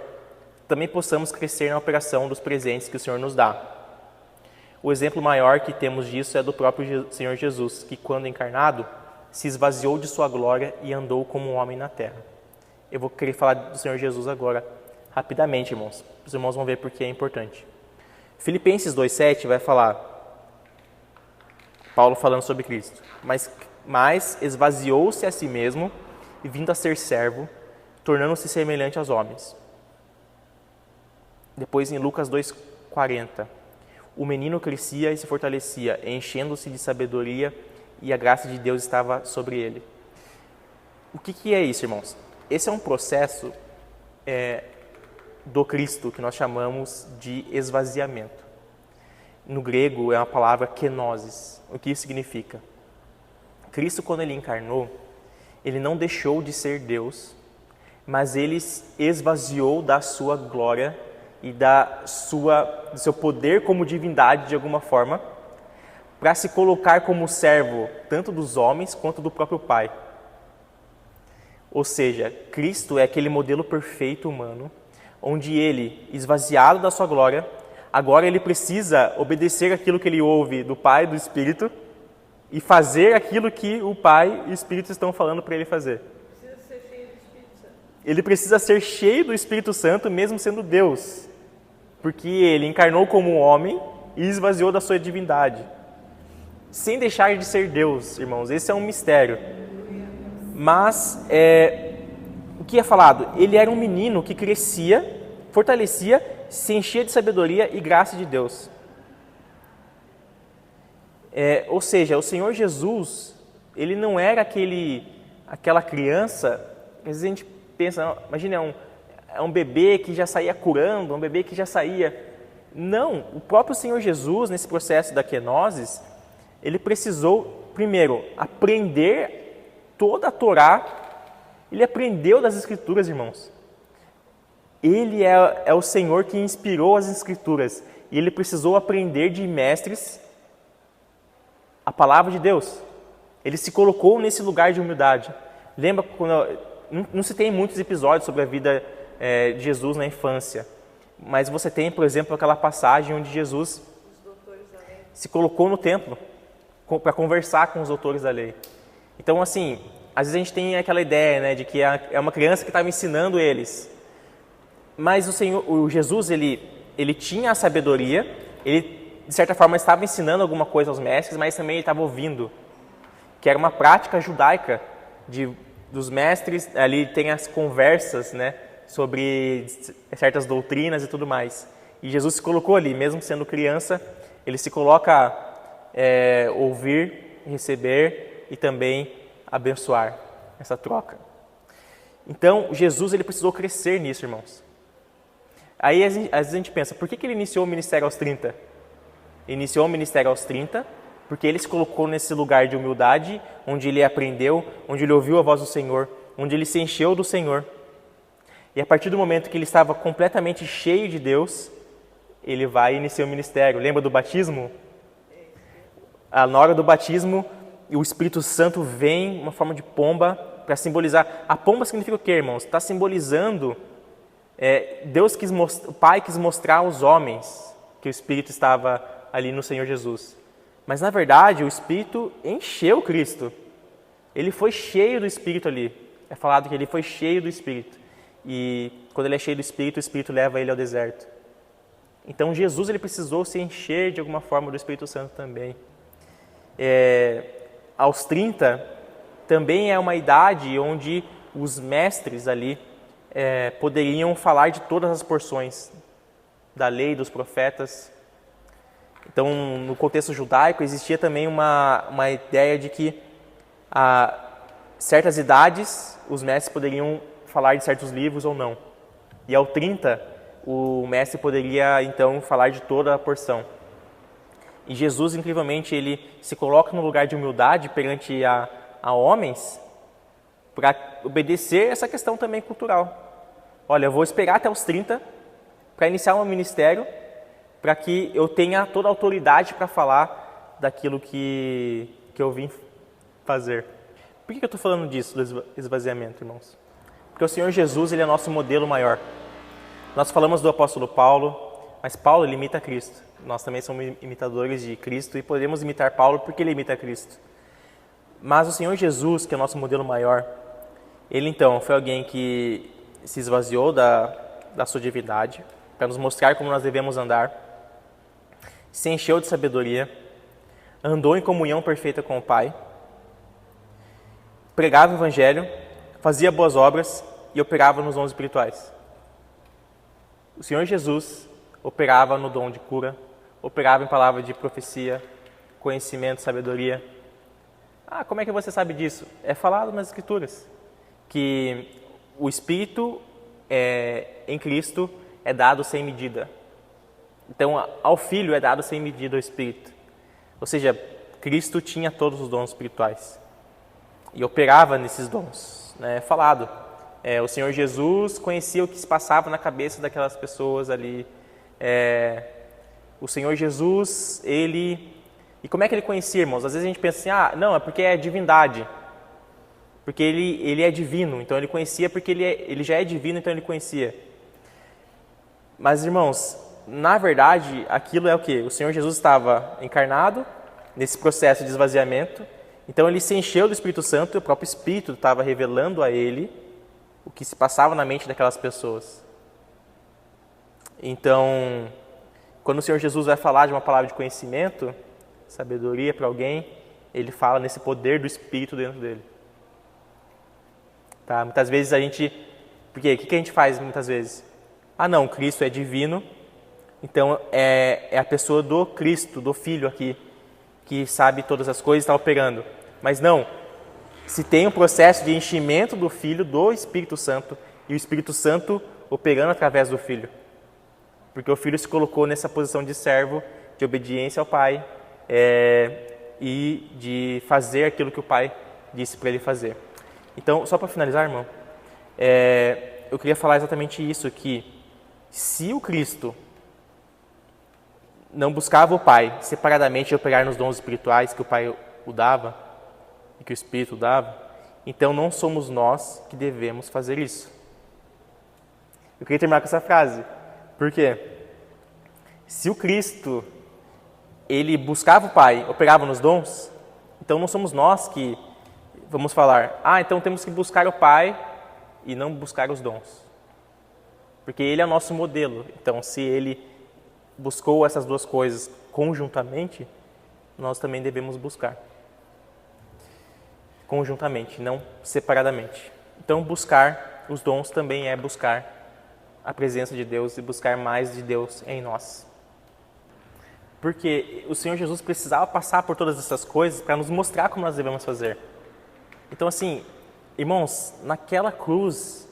também possamos crescer na operação dos presentes que o Senhor nos dá. O exemplo maior que temos disso é do próprio Senhor Jesus, que quando encarnado, se esvaziou de sua glória e andou como um homem na terra. Eu vou querer falar do Senhor Jesus agora, rapidamente, irmãos. Os irmãos vão ver porque é importante. Filipenses 2,7 vai falar, Paulo falando sobre Cristo, mas esvaziou-se a si mesmo e vindo a ser servo, tornando-se semelhante aos homens. Depois em Lucas 2,40, o menino crescia e se fortalecia, enchendo-se de sabedoria e a graça de Deus estava sobre ele. O que é isso, irmãos? Esse é um processo do Cristo que nós chamamos de esvaziamento. No grego é uma palavra kenosis. O que isso significa? Cristo, quando ele encarnou, ele não deixou de ser Deus, mas ele esvaziou da sua glória e do seu poder como divindade de alguma forma, para se colocar como servo tanto dos homens quanto do próprio Pai. Ou seja, Cristo é aquele modelo perfeito humano, onde ele, esvaziado da sua glória, agora ele precisa obedecer aquilo que ele ouve do Pai e do Espírito e fazer aquilo que o Pai e o Espírito estão falando para ele fazer. Ele precisa ser cheio do Espírito Santo, mesmo sendo Deus, porque ele encarnou como um homem e esvaziou da sua divindade, sem deixar de ser Deus, irmãos. Esse é um mistério. Mas, o que é falado? Ele era um menino que crescia, fortalecia, se enchia de sabedoria e graça de Deus. Ou seja, o Senhor Jesus, ele não era aquela criança, às vezes a gente pensa, imagina, é um bebê que já saía curando, um bebê que já saía... Não, o próprio Senhor Jesus, nesse processo da kenosis, ele precisou, primeiro, aprender toda a Torá. Ele aprendeu das Escrituras, irmãos. Ele é o Senhor que inspirou as Escrituras. E ele precisou aprender de mestres a palavra de Deus. Ele se colocou nesse lugar de humildade. Lembra quando... Não se tem muitos episódios sobre a vida de Jesus na infância. Mas você tem, por exemplo, aquela passagem onde Jesus se colocou no templo para conversar com os doutores da lei. Então, assim, às vezes a gente tem aquela ideia, né, de que é uma criança que estava ensinando eles. Mas o Jesus, ele tinha a sabedoria, ele, de certa forma, estava ensinando alguma coisa aos mestres, mas também ele estava ouvindo, que era uma prática judaica dos mestres, ali tem as conversas, né, sobre certas doutrinas e tudo mais. E Jesus se colocou ali, mesmo sendo criança, ele se coloca ouvir, receber e também abençoar essa troca. Então, Jesus ele precisou crescer nisso, irmãos. Aí, às vezes a gente pensa, por que ele iniciou o ministério aos 30? Iniciou o ministério aos 30 porque ele se colocou nesse lugar de humildade, onde ele aprendeu, onde ele ouviu a voz do Senhor, onde ele se encheu do Senhor. E a partir do momento que ele estava completamente cheio de Deus, ele vai iniciar o ministério. Lembra do batismo? Na hora do batismo, o Espírito Santo vem, uma forma de pomba, para simbolizar. A pomba significa o quê, irmãos? Está simbolizando, o Pai quis mostrar aos homens que o Espírito estava ali no Senhor Jesus. Mas, na verdade, o Espírito encheu Cristo. Ele foi cheio do Espírito ali. É falado que ele foi cheio do Espírito. E quando ele é cheio do Espírito, o Espírito leva ele ao deserto. Então, Jesus ele precisou se encher de alguma forma do Espírito Santo também. Aos 30, também é uma idade onde os mestres ali poderiam falar de todas as porções da lei, dos profetas. Então, no contexto judaico, existia também uma ideia de que a certas idades os mestres poderiam falar de certos livros ou não. E ao 30, o mestre poderia, então, falar de toda a porção. E Jesus, incrivelmente, ele se coloca no lugar de humildade perante a a homens para obedecer essa questão também cultural. Olha, eu vou esperar até os 30 para iniciar um ministério, para que eu tenha toda a autoridade para falar daquilo que eu vim fazer. Por que eu estou falando disso, do esvaziamento, irmãos? Porque o Senhor Jesus, ele é nosso modelo maior. Nós falamos do apóstolo Paulo, mas Paulo ele imita Cristo. Nós também somos imitadores de Cristo e podemos imitar Paulo porque ele imita Cristo. Mas o Senhor Jesus, que é o nosso modelo maior, ele então foi alguém que se esvaziou da sua divindade para nos mostrar como nós devemos andar, se encheu de sabedoria, andou em comunhão perfeita com o Pai, pregava o Evangelho, fazia boas obras e operava nos dons espirituais. O Senhor Jesus operava no dom de cura, operava em palavra de profecia, conhecimento, sabedoria. Ah, como é que você sabe disso? É falado nas Escrituras, que o Espírito em Cristo é dado sem medida. Então, ao Filho é dado sem medida o Espírito. Ou seja, Cristo tinha todos os dons espirituais e operava nesses dons. É falado. O Senhor Jesus conhecia o que se passava na cabeça daquelas pessoas ali. O Senhor Jesus, ele... E como é que ele conhecia, irmãos? Às vezes a gente pensa assim, não, é porque é divindade. Porque ele é divino, então ele conhecia porque ele já é divino, então ele conhecia. Mas, irmãos, na verdade, aquilo é o quê? O Senhor Jesus estava encarnado nesse processo de esvaziamento, então ele se encheu do Espírito Santo e o próprio Espírito estava revelando a ele o que se passava na mente daquelas pessoas. Então, quando o Senhor Jesus vai falar de uma palavra de conhecimento, sabedoria para alguém, ele fala nesse poder do Espírito dentro dele. Tá? Muitas vezes a gente... Porque o que a gente faz muitas vezes? Não, Cristo é divino, então é a pessoa do Cristo, do Filho aqui, que sabe todas as coisas e está operando. Mas não, se tem um processo de enchimento do Filho, do Espírito Santo, e o Espírito Santo operando através do Filho. Porque o Filho se colocou nessa posição de servo, de obediência ao Pai, e de fazer aquilo que o Pai disse para ele fazer. Então, só para finalizar, irmão, eu queria falar exatamente isso, que se o Cristo não buscava o Pai separadamente de operar nos dons espirituais que o Pai o dava, e que o Espírito dava, então não somos nós que devemos fazer isso. Eu queria terminar com essa frase. Por quê? Se o Cristo, ele buscava o Pai, operava nos dons, então não somos nós que vamos falar, então temos que buscar o Pai e não buscar os dons. Porque ele é o nosso modelo. Então, se ele buscou essas duas coisas conjuntamente, nós também devemos buscar. Conjuntamente, não separadamente. Então, buscar os dons também é buscar a presença de Deus e buscar mais de Deus em nós. Porque o Senhor Jesus precisava passar por todas essas coisas para nos mostrar como nós devemos fazer. Então, assim, irmãos, naquela cruz,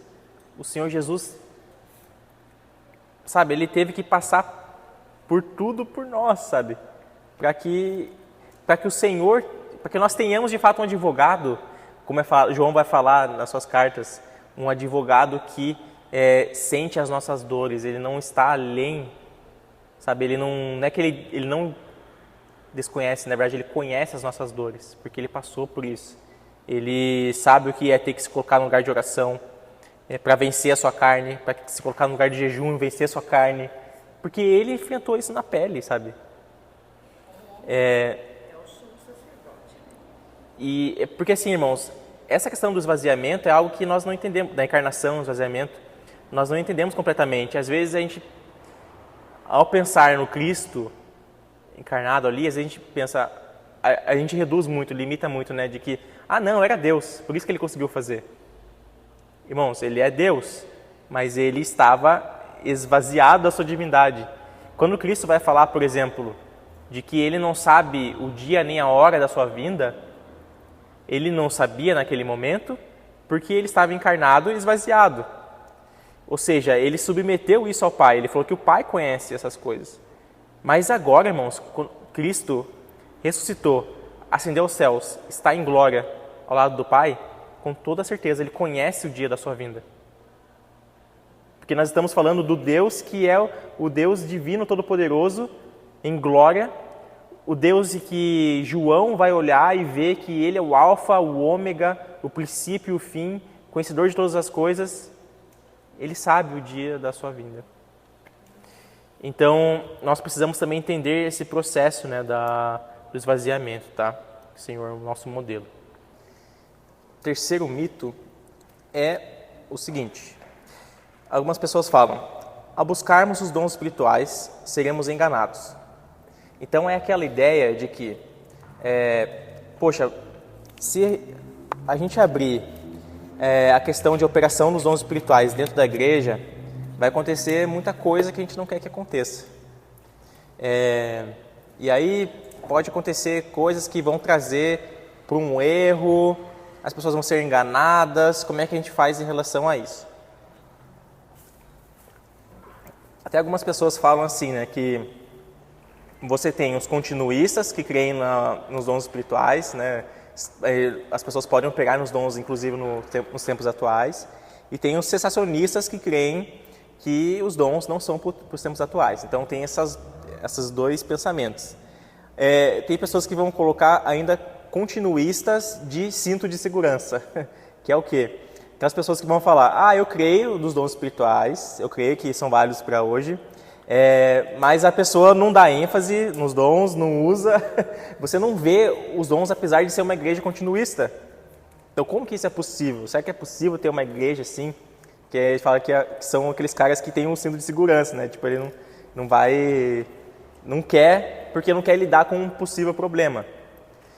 o Senhor Jesus, sabe, ele teve que passar por tudo por nós, sabe? Para que o Senhor, para que nós tenhamos de fato um advogado, como João vai falar nas suas cartas, um advogado que sente as nossas dores, ele não está além, sabe? Ele não é que ele não desconhece, na verdade ele conhece as nossas dores, porque ele passou por isso. Ele sabe o que é ter que se colocar no lugar de oração, para vencer a sua carne, para se colocar no lugar de jejum e vencer a sua carne, porque ele enfrentou isso na pele, sabe? Porque assim, irmãos, essa questão do esvaziamento é algo que nós não entendemos, da encarnação, esvaziamento, nós não entendemos completamente. Às vezes a gente, ao pensar no Cristo encarnado ali, às vezes a gente pensa, a gente reduz muito, limita muito, né, de que, não, era Deus, por isso que ele conseguiu fazer. Irmãos, ele é Deus, mas ele estava esvaziado da sua divindade. Quando Cristo vai falar, por exemplo, de que ele não sabe o dia nem a hora da sua vinda, ele não sabia naquele momento, porque ele estava encarnado e esvaziado. Ou seja, ele submeteu isso ao Pai, ele falou que o Pai conhece essas coisas. Mas agora, irmãos, Cristo ressuscitou, ascendeu aos céus, está em glória, ao lado do Pai, com toda certeza Ele conhece o dia da sua vinda. Porque nós estamos falando do Deus que é o Deus divino, todo-poderoso, em glória, o Deus que João vai olhar e ver que Ele é o alfa, o ômega, o princípio e o fim, conhecedor de todas as coisas. Ele sabe o dia da sua vinda. Então, nós precisamos também entender esse processo, né, do esvaziamento, tá? O Senhor é o nosso modelo. O terceiro mito é o seguinte. Algumas pessoas falam, ao buscarmos os dons espirituais, seremos enganados. Então, é aquela ideia de que, se a gente abrir a questão de operação dos dons espirituais dentro da igreja, vai acontecer muita coisa que a gente não quer que aconteça. E aí pode acontecer coisas que vão trazer para um erro, as pessoas vão ser enganadas. Como é que a gente faz em relação a isso? Até algumas pessoas falam assim, né, que você tem os continuistas que creem nos dons espirituais, né, as pessoas podem operar nos dons, inclusive nos tempos atuais, e tem os cessacionistas que creem que os dons não são para os tempos atuais. Então, tem esses dois pensamentos. Tem pessoas que vão colocar ainda continuistas de cinto de segurança, que é o quê? Tem as pessoas que vão falar, eu creio nos dons espirituais, eu creio que são válidos para hoje, mas a pessoa não dá ênfase nos dons, não usa, você não vê os dons apesar de ser uma igreja continuista. Então, como que isso é possível? Será que é possível ter uma igreja assim? Que ele fala que são aqueles caras que têm um cinto de segurança, né? Tipo, ele não quer, porque não quer lidar com um possível problema.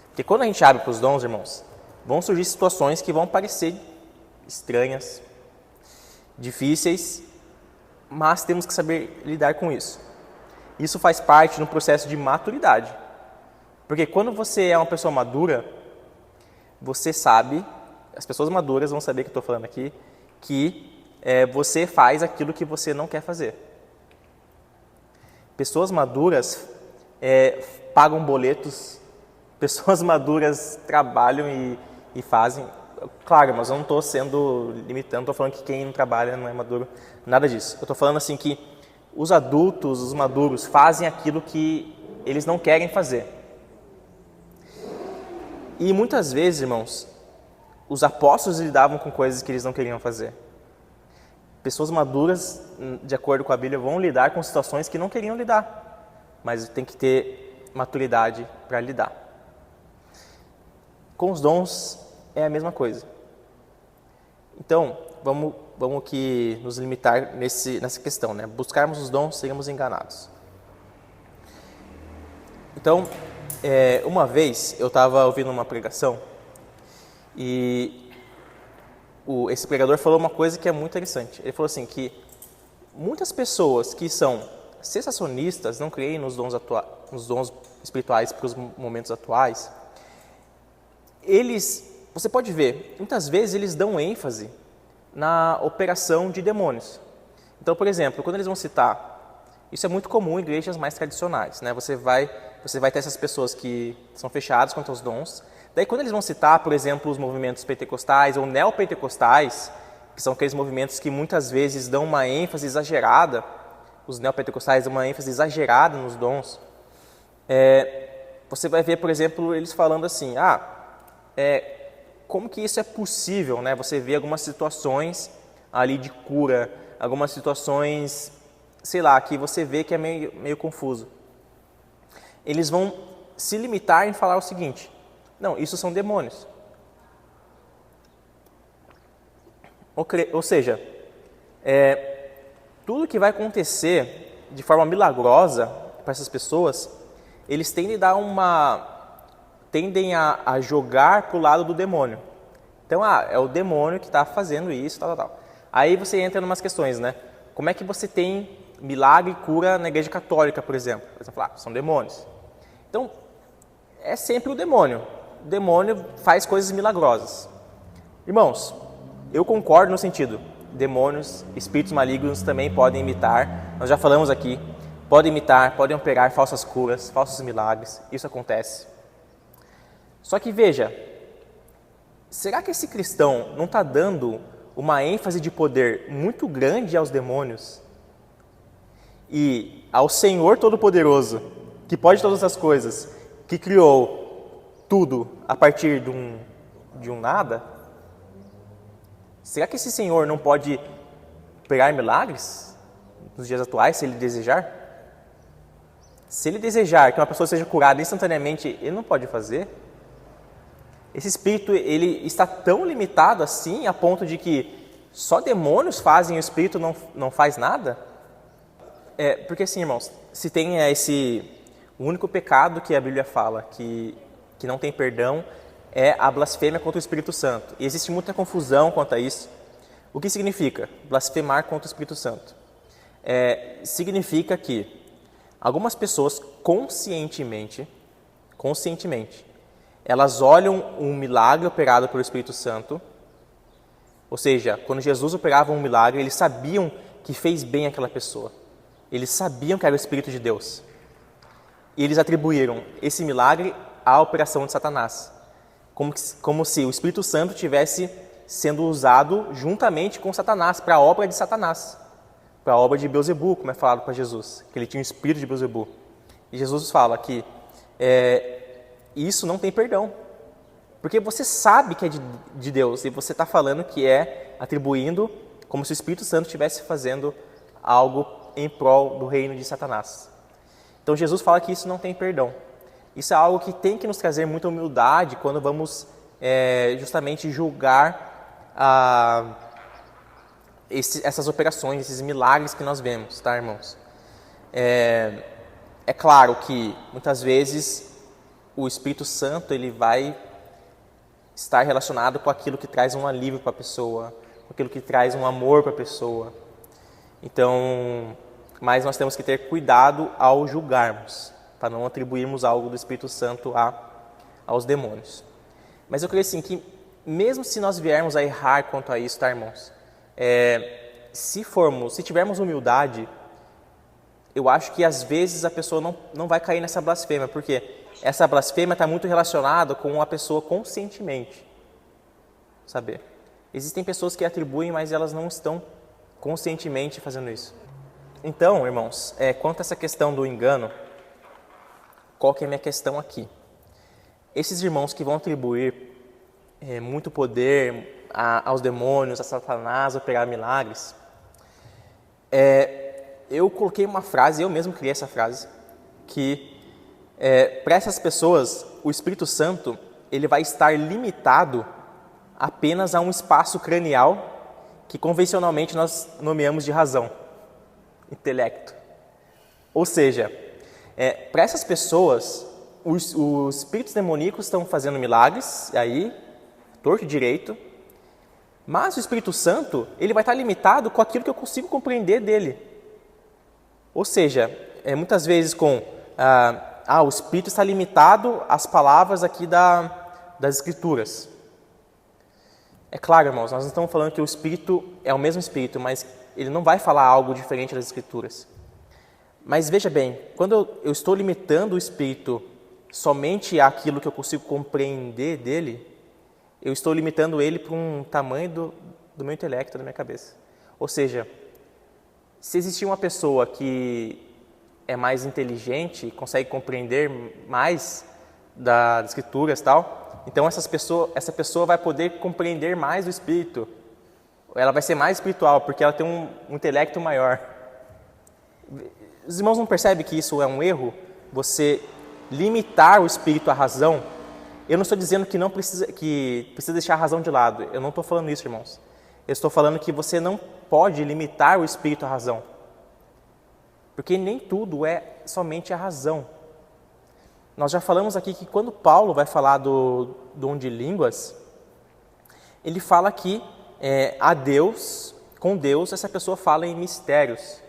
Porque quando a gente abre para os dons, irmãos, vão surgir situações que vão parecer estranhas, difíceis, mas temos que saber lidar com isso. Isso faz parte do processo de maturidade. Porque quando você é uma pessoa madura, você sabe, as pessoas maduras vão saber que eu estou falando aqui, que você faz aquilo que você não quer fazer. Pessoas maduras pagam boletos, pessoas maduras trabalham e fazem. Claro, mas eu não estou sendo limitando, estou falando que quem não trabalha não é maduro, nada disso. Eu estou falando assim que os adultos, os maduros, fazem aquilo que eles não querem fazer. E muitas vezes, irmãos, os apóstolos lidavam com coisas que eles não queriam fazer. Pessoas maduras, de acordo com a Bíblia, vão lidar com situações que não queriam lidar, mas tem que ter maturidade para lidar. Com os dons é a mesma coisa. Então, vamos que nos limitar nessa questão, né? Buscarmos os dons, seremos enganados. Então, uma vez eu estava ouvindo uma pregação e esse pregador falou uma coisa que é muito interessante. Ele falou assim que muitas pessoas que são cessacionistas, não creem nos dons espirituais para os momentos atuais, você pode ver, muitas vezes eles dão ênfase na operação de demônios. Então, por exemplo, quando eles vão citar, isso é muito comum em igrejas mais tradicionais, né? Você vai ter essas pessoas que são fechadas quanto aos dons. Daí, quando eles vão citar, por exemplo, os movimentos pentecostais ou neopentecostais, que são aqueles movimentos que muitas vezes dão uma ênfase exagerada, os neopentecostais dão uma ênfase exagerada nos dons, você vai ver, por exemplo, eles falando assim, como que isso é possível, né? Você vê algumas situações ali de cura, algumas situações, sei lá, que você vê que é meio confuso. Eles vão se limitar em falar o seguinte, não, isso são demônios. Ou seja, tudo que vai acontecer de forma milagrosa para essas pessoas, eles tendem a jogar para o lado do demônio. Então, é o demônio que está fazendo isso, tal. Aí você entra em umas questões, né? Como é que você tem milagre e cura na igreja católica, por exemplo? Você fala, são demônios. Então, é sempre o demônio. O demônio faz coisas milagrosas. Irmãos, eu concordo no sentido, demônios, espíritos malignos também podem imitar, nós já falamos aqui, podem imitar, podem operar falsas curas, falsos milagres, isso acontece. Só que veja, será que esse cristão não está dando uma ênfase de poder muito grande aos demônios e ao Senhor Todo-Poderoso, que pode todas as coisas, que criou tudo a partir de um nada? Será que esse Senhor não pode operar milagres nos dias atuais, se Ele desejar? Se Ele desejar que uma pessoa seja curada instantaneamente, Ele não pode fazer? Esse espírito, ele está tão limitado assim, a ponto de que só demônios fazem e o espírito não faz nada? Porque assim, irmãos, se tem o único pecado que a Bíblia fala, que não tem perdão, é a blasfêmia contra o Espírito Santo. E existe muita confusão quanto a isso. O que significa blasfemar contra o Espírito Santo? Significa que algumas pessoas conscientemente, elas olham um milagre operado pelo Espírito Santo, ou seja, quando Jesus operava um milagre, eles sabiam que fez bem àquela pessoa. Eles sabiam que era o Espírito de Deus. E eles atribuíram esse milagre à operação de Satanás, como se o Espírito Santo tivesse sendo usado juntamente com Satanás, para a obra de Satanás, para a obra de Beelzebul, como é falado para Jesus, que ele tinha o espírito de Beelzebul. E Jesus fala que isso não tem perdão, porque você sabe que é de Deus e você está falando que atribuindo como se o Espírito Santo estivesse fazendo algo em prol do reino de Satanás. Então Jesus fala que isso não tem perdão. Isso é algo que tem que nos trazer muita humildade quando vamos justamente julgar essas operações, esses milagres que nós vemos, tá, irmãos? É claro que muitas vezes o Espírito Santo ele vai estar relacionado com aquilo que traz um alívio para a pessoa, com aquilo que traz um amor para a pessoa. Então, mas nós temos que ter cuidado ao julgarmos, para não atribuirmos algo do Espírito Santo aos demônios. Mas eu creio assim que, mesmo se nós viermos a errar quanto a isso, tá, irmãos? Se tivermos humildade, eu acho que às vezes a pessoa não vai cair nessa blasfêmia, porque essa blasfêmia está muito relacionada com a pessoa conscientemente, saber. Existem pessoas que atribuem, mas elas não estão conscientemente fazendo isso. Então, irmãos, quanto a essa questão do engano, qual que é a minha questão aqui? Esses irmãos que vão atribuir muito poder aos demônios, a Satanás, operar milagres, eu coloquei uma frase, eu mesmo criei essa frase, que para essas pessoas, o Espírito Santo ele vai estar limitado apenas a um espaço cranial que convencionalmente nós nomeamos de razão, intelecto. Ou seja, para essas pessoas, os espíritos demoníacos estão fazendo milagres, aí, torto e direito, mas o Espírito Santo ele vai estar limitado com aquilo que eu consigo compreender dele. Ou seja, muitas vezes o Espírito está limitado às palavras aqui das Escrituras. É claro, irmãos, nós não estamos falando que o Espírito é o mesmo Espírito, mas ele não vai falar algo diferente das Escrituras. Mas veja bem, quando eu estou limitando o Espírito somente àquilo que eu consigo compreender dele, eu estou limitando ele para um tamanho do meu intelecto, da minha cabeça. Ou seja, se existir uma pessoa que é mais inteligente, consegue compreender mais das Escrituras e tal, então essa pessoa vai poder compreender mais o Espírito. Ela vai ser mais espiritual, porque ela tem um intelecto maior. Os irmãos não percebem que isso é um erro? Você limitar o Espírito à razão? Eu não estou dizendo que precisa deixar a razão de lado. Eu não estou falando isso, irmãos. Eu estou falando que você não pode limitar o Espírito à razão. Porque nem tudo é somente a razão. Nós já falamos aqui que quando Paulo vai falar do dom de línguas, ele fala que com Deus, essa pessoa fala em mistérios.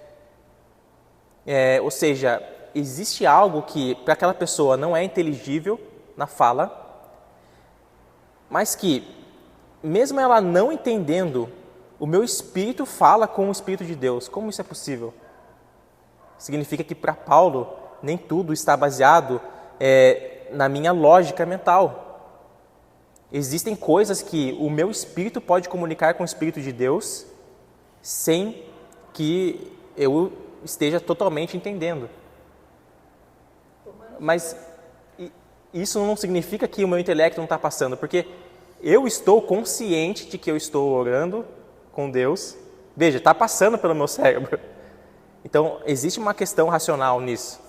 Ou seja, existe algo que para aquela pessoa não é inteligível na fala, mas que, mesmo ela não entendendo, o meu espírito fala com o Espírito de Deus. Como isso é possível? Significa que para Paulo, nem tudo está baseado na minha lógica mental. Existem coisas que o meu espírito pode comunicar com o Espírito de Deus sem que eu esteja totalmente entendendo. Mas isso não significa que o meu intelecto não está passando, porque eu estou consciente de que eu estou orando com Deus. Veja, está passando pelo meu cérebro. Então, existe uma questão racional nisso.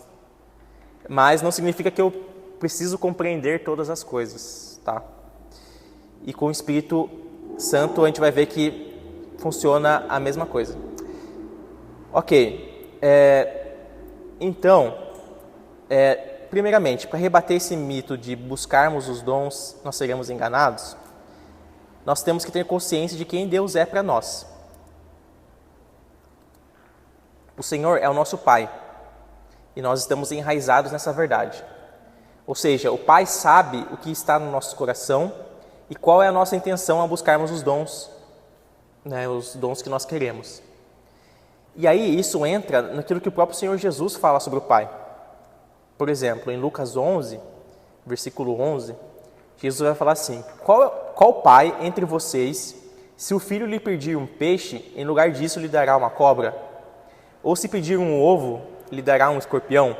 Mas não significa que eu preciso compreender todas as coisas, tá? E com o Espírito Santo a gente vai ver que funciona a mesma coisa. Ok. Então, primeiramente, para rebater esse mito de buscarmos os dons, nós seremos enganados, nós temos que ter consciência de quem Deus é para nós. O Senhor é o nosso Pai e nós estamos enraizados nessa verdade. Ou seja, o Pai sabe o que está no nosso coração e qual é a nossa intenção ao buscarmos os dons, né, os dons que nós queremos. E aí isso entra naquilo que o próprio Senhor Jesus fala sobre o Pai. Por exemplo, em Lucas 11, versículo 11, Jesus vai falar assim: qual pai entre vocês, se o filho lhe pedir um peixe, em lugar disso lhe dará uma cobra? Ou se pedir um ovo, lhe dará um escorpião?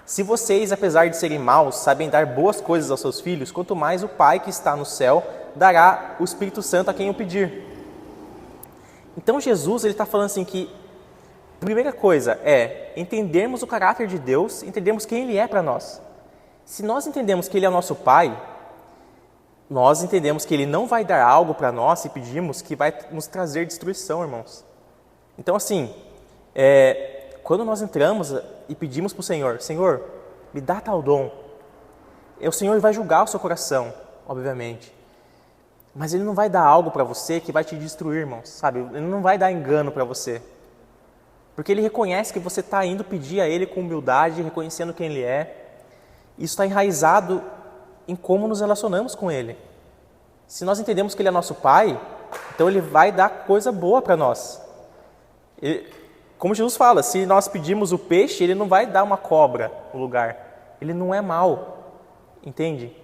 Se vocês, apesar de serem maus, sabem dar boas coisas aos seus filhos, quanto mais o Pai que está no céu dará o Espírito Santo a quem o pedir. Então Jesus está falando assim que a primeira coisa é entendermos o caráter de Deus, entendermos quem Ele é para nós. Se nós entendemos que Ele é o nosso Pai, nós entendemos que Ele não vai dar algo para nós se pedimos que vai nos trazer destruição, irmãos. Então assim, quando nós entramos e pedimos para o Senhor, Senhor, me dá tal dom, o Senhor vai julgar o seu coração, obviamente. Mas Ele não vai dar algo para você que vai te destruir, irmãos, sabe? Ele não vai dar engano para você. Porque Ele reconhece que você está indo pedir a Ele com humildade, reconhecendo quem Ele é. Isso está enraizado em como nos relacionamos com Ele. Se nós entendemos que Ele é nosso Pai, então Ele vai dar coisa boa para nós. Como Jesus fala, se nós pedimos o peixe, Ele não vai dar uma cobra no lugar. Ele não é mau, entende?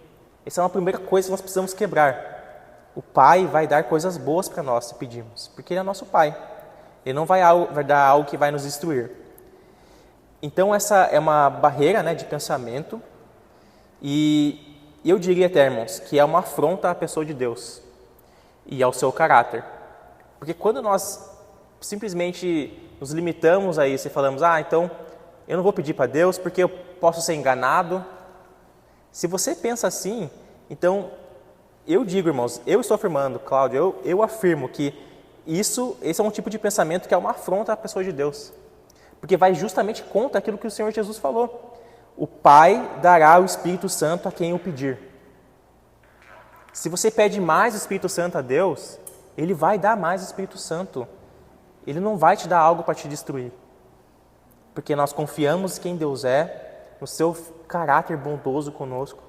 Essa é uma primeira coisa que nós precisamos quebrar. O Pai vai dar coisas boas para nós se pedimos, porque Ele é nosso Pai. Ele não vai dar algo que vai nos destruir. Então essa é uma barreira, né, de pensamento, e eu diria até, irmãos, que é uma afronta à pessoa de Deus e ao seu caráter. Porque quando nós simplesmente nos limitamos a isso e falamos, então eu não vou pedir para Deus porque eu posso ser enganado. Se você pensa assim, então eu digo, irmãos, eu estou afirmando, Cláudio, eu afirmo que esse é um tipo de pensamento que é uma afronta à pessoa de Deus. Porque vai justamente contra aquilo que o Senhor Jesus falou. O Pai dará o Espírito Santo a quem o pedir. Se você pede mais o Espírito Santo a Deus, Ele vai dar mais o Espírito Santo. Ele não vai te dar algo para te destruir. Porque nós confiamos quem Deus é, no seu caráter bondoso conosco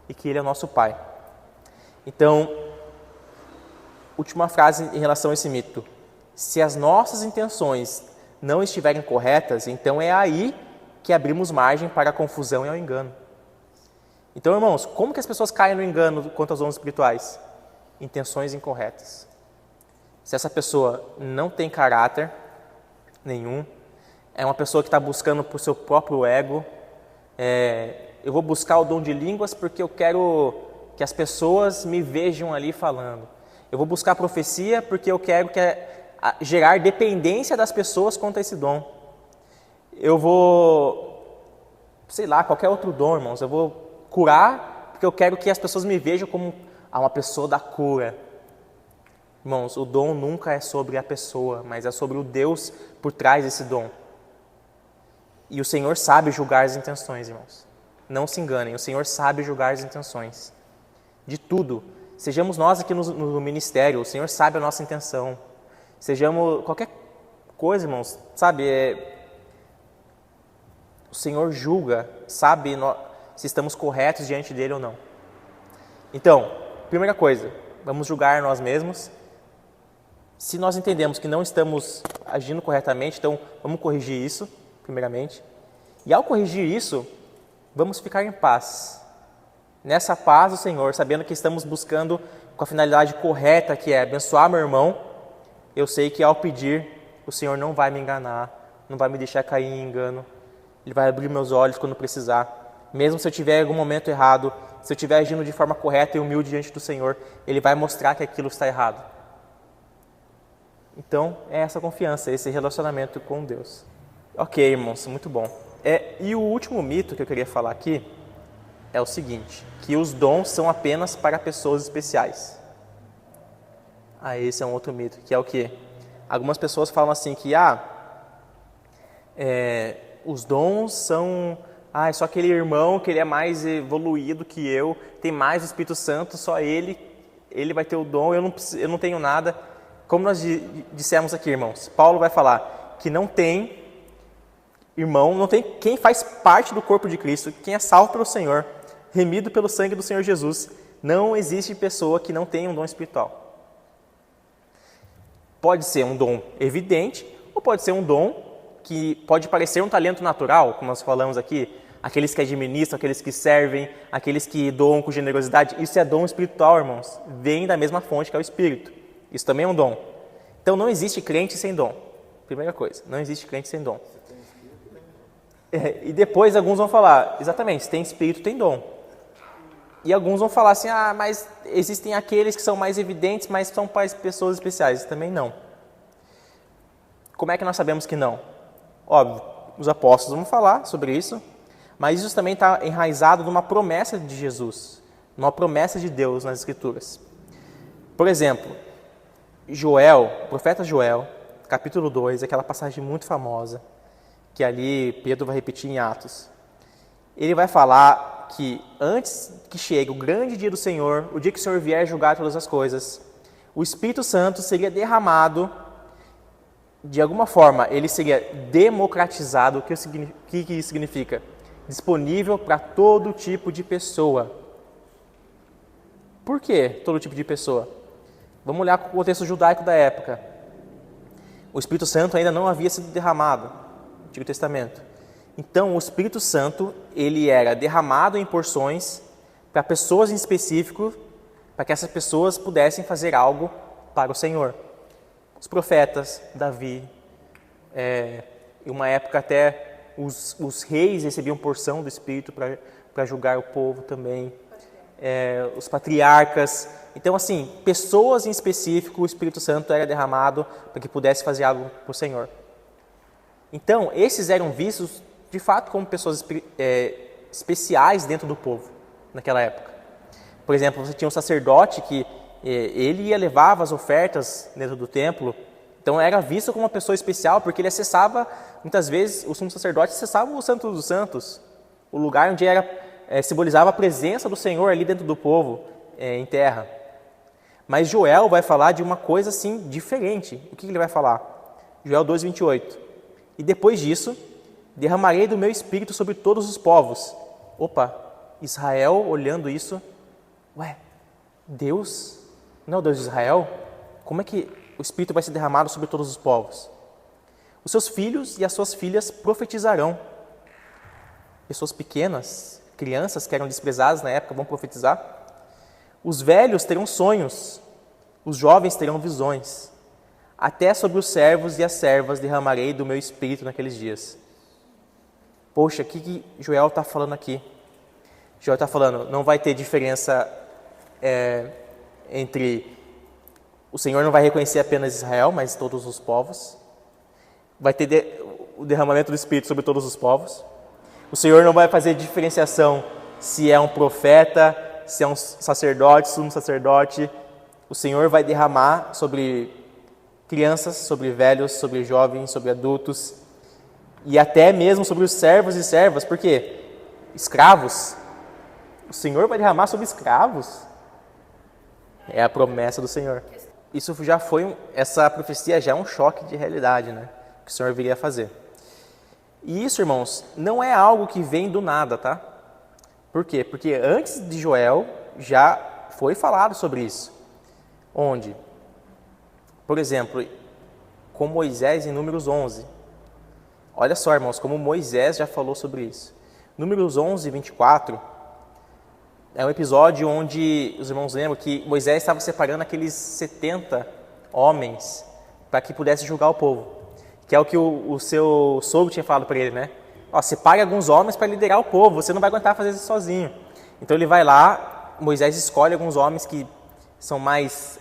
e que Ele é nosso Pai. Então, última frase em relação a esse mito. Se as nossas intenções não estiverem corretas, então é aí que abrimos margem para a confusão e ao engano. Então, irmãos, como que as pessoas caem no engano quanto aos dons espirituais? Intenções incorretas. Se essa pessoa não tem caráter nenhum, é uma pessoa que está buscando por seu próprio ego, eu vou buscar o dom de línguas porque eu quero que as pessoas me vejam ali falando. Eu vou buscar profecia porque eu quero gerar dependência das pessoas quanto a esse dom. Eu vou, qualquer outro dom, irmãos. Eu vou curar porque eu quero que as pessoas me vejam como uma pessoa da cura. Irmãos, o dom nunca é sobre a pessoa, mas é sobre o Deus por trás desse dom. E o Senhor sabe julgar as intenções, irmãos. Não se enganem, o Senhor sabe julgar as intenções. De tudo. Sejamos nós aqui no ministério, o Senhor sabe a nossa intenção. Sejamos qualquer coisa, irmãos, o Senhor julga, sabe se estamos corretos diante dele ou não. Então, primeira coisa, vamos julgar nós mesmos. Se nós entendemos que não estamos agindo corretamente, então vamos corrigir isso, primeiramente. E ao corrigir isso, vamos ficar em paz. nessa paz do Senhor, sabendo que estamos buscando com a finalidade correta, que é abençoar meu irmão, eu sei que ao pedir, o Senhor não vai me enganar, não vai me deixar cair em engano. Ele vai abrir meus olhos quando precisar. Mesmo se eu tiver em algum momento errado, se eu estiver agindo de forma correta e humilde diante do Senhor, Ele vai mostrar que aquilo está errado. Então, é essa confiança, esse relacionamento com Deus. Ok, irmãos, muito bom. E o último mito que eu queria falar aqui é o seguinte, que os dons são apenas para pessoas especiais. Esse é um outro mito, que é o quê? Algumas pessoas falam assim que, os dons são... é só aquele irmão que ele é mais evoluído que eu, tem mais o Espírito Santo, só ele vai ter o dom, eu não tenho nada. Como nós dissemos aqui, irmãos, Paulo vai falar que não tem irmão, não tem quem faz parte do corpo de Cristo, quem é salvo pelo Senhor, remido pelo sangue do Senhor Jesus. Não existe pessoa que não tenha um dom espiritual. Pode ser um dom evidente, ou pode ser um dom que pode parecer um talento natural, como nós falamos aqui, aqueles que administram, aqueles que servem, aqueles que doam com generosidade. Isso é dom espiritual, irmãos. Vem da mesma fonte que é o Espírito. Isso também é um dom. Então não existe crente sem dom. Primeira coisa, não existe crente sem dom. E depois alguns vão falar, exatamente, se tem Espírito, tem dom. E alguns vão falar assim, mas existem aqueles que são mais evidentes, mas são para pessoas especiais. Também não. Como é que nós sabemos que não? Óbvio, os apóstolos vão falar sobre isso, mas isso também está enraizado numa promessa de Jesus, numa promessa de Deus nas Escrituras. Por exemplo, o profeta Joel, capítulo 2, aquela passagem muito famosa, que ali Pedro vai repetir em Atos. Ele vai falar que antes que chegue o grande dia do Senhor, o dia que o Senhor vier julgar todas as coisas, o Espírito Santo seria derramado, de alguma forma, ele seria democratizado. O que isso significa? Disponível para todo tipo de pessoa. Por que todo tipo de pessoa? Vamos olhar o contexto judaico da época. O Espírito Santo ainda não havia sido derramado no Antigo Testamento. Então, o Espírito Santo, ele era derramado em porções para pessoas em específico, para que essas pessoas pudessem fazer algo para o Senhor. Os profetas, Davi, em uma época até os reis recebiam porção do Espírito para julgar o povo também, os patriarcas. Então, assim, pessoas em específico, o Espírito Santo era derramado para que pudesse fazer algo para o Senhor. Então, esses eram vistos, de fato, como pessoas especiais dentro do povo, naquela época. Por exemplo, você tinha um sacerdote que ele ia levar as ofertas dentro do templo, então era visto como uma pessoa especial, porque ele acessava, muitas vezes, o sumo sacerdote acessava o Santo dos Santos, o lugar onde simbolizava a presença do Senhor ali dentro do povo, em terra. Mas Joel vai falar de uma coisa assim diferente. O que ele vai falar? Joel 2:28. E depois disso, derramarei do meu espírito sobre todos os povos. Opa, Israel olhando isso, Deus não é o Deus de Israel? Como é que o Espírito vai ser derramado sobre todos os povos? Os seus filhos e as suas filhas profetizarão. Pessoas pequenas, crianças que eram desprezadas na época, vão profetizar. Os velhos terão sonhos, os jovens terão visões. Até sobre os servos e as servas derramarei do meu Espírito naqueles dias. Poxa, o que Joel está falando aqui? Joel está falando, não vai ter diferença entre... O Senhor não vai reconhecer apenas Israel, mas todos os povos. Vai ter o derramamento do Espírito sobre todos os povos. O Senhor não vai fazer diferenciação se é um profeta, se é um sacerdote, sumo sacerdote. O Senhor vai derramar sobre crianças, sobre velhos, sobre jovens, sobre adultos. E até mesmo sobre os servos e servas. Por quê? Escravos. O Senhor vai derramar sobre escravos. É a promessa do Senhor. Isso essa profecia já é um choque de realidade, né? Que o Senhor viria a fazer. E isso, irmãos, não é algo que vem do nada, tá? Por quê? Porque antes de Joel já foi falado sobre isso. Onde? Por exemplo, com Moisés em Números 11. Olha só, irmãos, como Moisés já falou sobre isso. Números 11, 24, é um episódio onde os irmãos lembram que Moisés estava separando aqueles 70 homens para que pudesse julgar o povo, que é o que o seu sogro tinha falado para ele, né? Ó, separe alguns homens para liderar o povo, você não vai aguentar fazer isso sozinho. Então ele vai lá, Moisés escolhe alguns homens que são mais,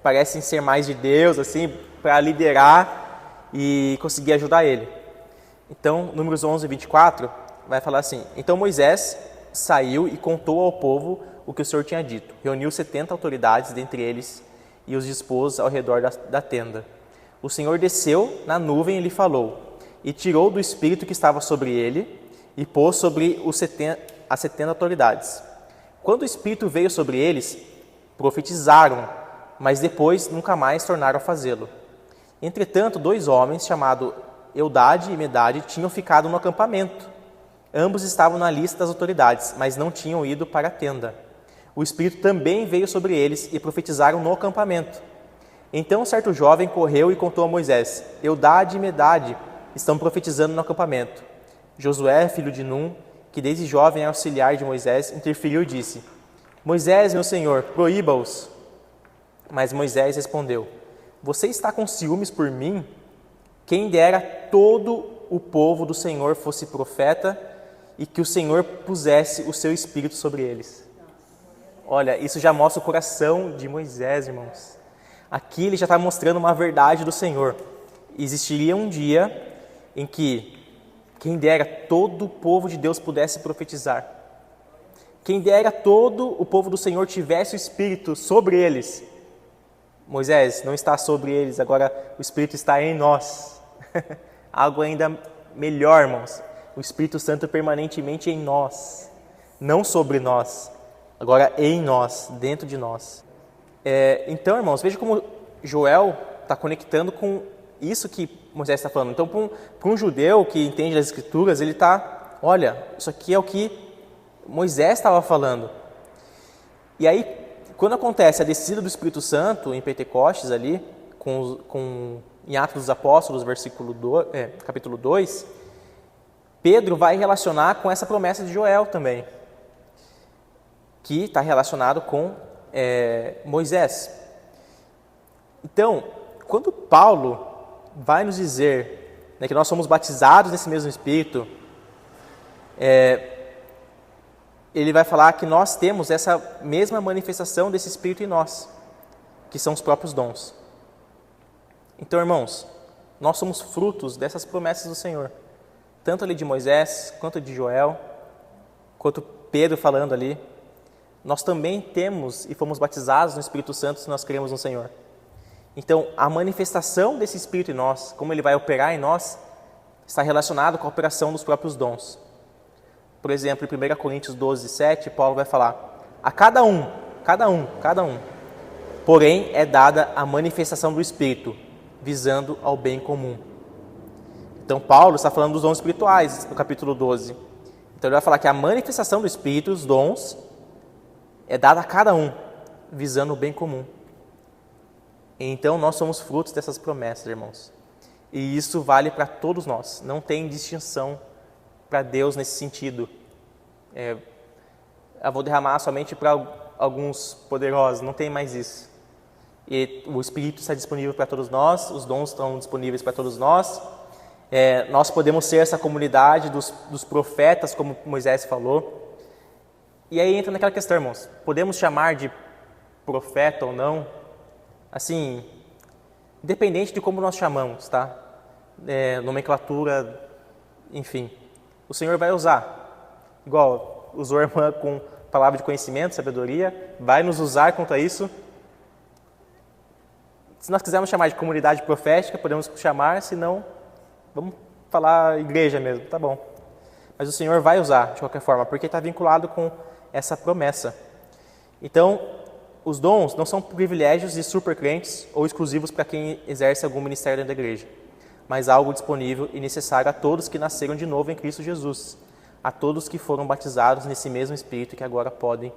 parecem ser mais de Deus, assim, para liderar e conseguir ajudar ele. Então, Números 11, 24, vai falar assim: Então Moisés saiu e contou ao povo o que o Senhor tinha dito. Reuniu 70 autoridades dentre eles e os dispôs ao redor da tenda. O Senhor desceu na nuvem e lhe falou, e tirou do espírito que estava sobre ele e pôs sobre as 70 autoridades. Quando o espírito veio sobre eles, profetizaram, mas depois nunca mais tornaram a fazê-lo. Entretanto, 2 homens, chamados Eldade e Medade, tinham ficado no acampamento. Ambos estavam na lista das autoridades, mas não tinham ido para a tenda. O Espírito também veio sobre eles e profetizaram no acampamento. Então certo jovem correu e contou a Moisés: Eldade e Medade estão profetizando no acampamento. Josué, filho de Num, que desde jovem é auxiliar de Moisés, interferiu e disse: Moisés, meu senhor, proíba-os. Mas Moisés respondeu: Você está com ciúmes por mim? Quem dera todo o povo do Senhor fosse profeta e que o Senhor pusesse o seu espírito sobre eles. Olha, isso já mostra o coração de Moisés, irmãos. Aqui ele já está mostrando uma verdade do Senhor. Existiria um dia em que, quem dera todo o povo de Deus pudesse profetizar. Quem dera todo o povo do Senhor tivesse o Espírito sobre eles. Moisés, não está sobre eles, agora o Espírito está em nós. Algo ainda melhor, irmãos. O Espírito Santo permanentemente em nós. Não sobre nós, agora em nós, dentro de nós. Então, irmãos, veja como Joel está conectando com isso que Moisés está falando. Então, para um judeu que entende as Escrituras, ele está, olha, isso aqui é o que Moisés estava falando. E aí, quando acontece a descida do Espírito Santo em Pentecostes ali, em Atos dos Apóstolos, capítulo 2, Pedro vai relacionar com essa promessa de Joel também, que está relacionado com Moisés. Então, quando Paulo vai nos dizer, né, que nós somos batizados nesse mesmo Espírito, ele vai falar que nós temos essa mesma manifestação desse Espírito em nós, que são os próprios dons. Então, irmãos, nós somos frutos dessas promessas do Senhor, tanto ali de Moisés, quanto de Joel, quanto Pedro falando ali. Nós também temos e fomos batizados no Espírito Santo se nós cremos no Senhor. Então, a manifestação desse Espírito em nós, como ele vai operar em nós, está relacionado com a operação dos próprios dons. Por exemplo, em 1 Coríntios 12, 7, Paulo vai falar: a cada um, porém é dada a manifestação do Espírito, visando ao bem comum. Então, Paulo está falando dos dons espirituais, no capítulo 12. Então, ele vai falar que a manifestação do Espírito, os dons, é dada a cada um, visando o bem comum. Então, nós somos frutos dessas promessas, irmãos. E isso vale para todos nós. Não tem distinção para Deus nesse sentido. Eu vou derramar somente para alguns poderosos, não tem mais isso. E o Espírito está disponível para todos nós, os dons estão disponíveis para todos nós. Nós podemos ser essa comunidade dos profetas, como Moisés falou. E aí entra naquela questão, irmãos, podemos chamar de profeta ou não? Assim, independente de como nós chamamos, tá? Nomenclatura, enfim, o Senhor vai usar. Igual usou a irmã com palavra de conhecimento, sabedoria, vai nos usar quanto a isso. Se nós quisermos chamar de comunidade profética, podemos chamar, se não, vamos falar igreja mesmo, tá bom. Mas o Senhor vai usar de qualquer forma, porque está vinculado com essa promessa. Então, os dons não são privilégios de supercrentes ou exclusivos para quem exerce algum ministério dentro da igreja, mas algo disponível e necessário a todos que nasceram de novo em Cristo Jesus, a todos que foram batizados nesse mesmo Espírito que agora podem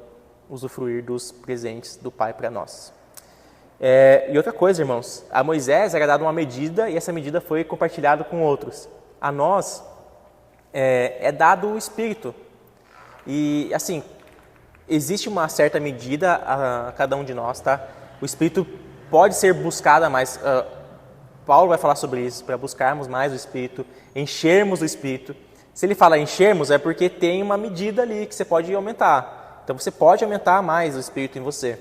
usufruir dos presentes do Pai para nós. E outra coisa, irmãos, a Moisés era dada uma medida e essa medida foi compartilhada com outros. A nós é dado o Espírito. E assim, existe uma certa medida a cada um de nós, tá? O Espírito pode ser buscado a mais. Paulo vai falar sobre isso, para buscarmos mais o Espírito, enchermos o Espírito. Se ele fala enchermos, é porque tem uma medida ali que você pode aumentar. Então você pode aumentar mais o Espírito em você.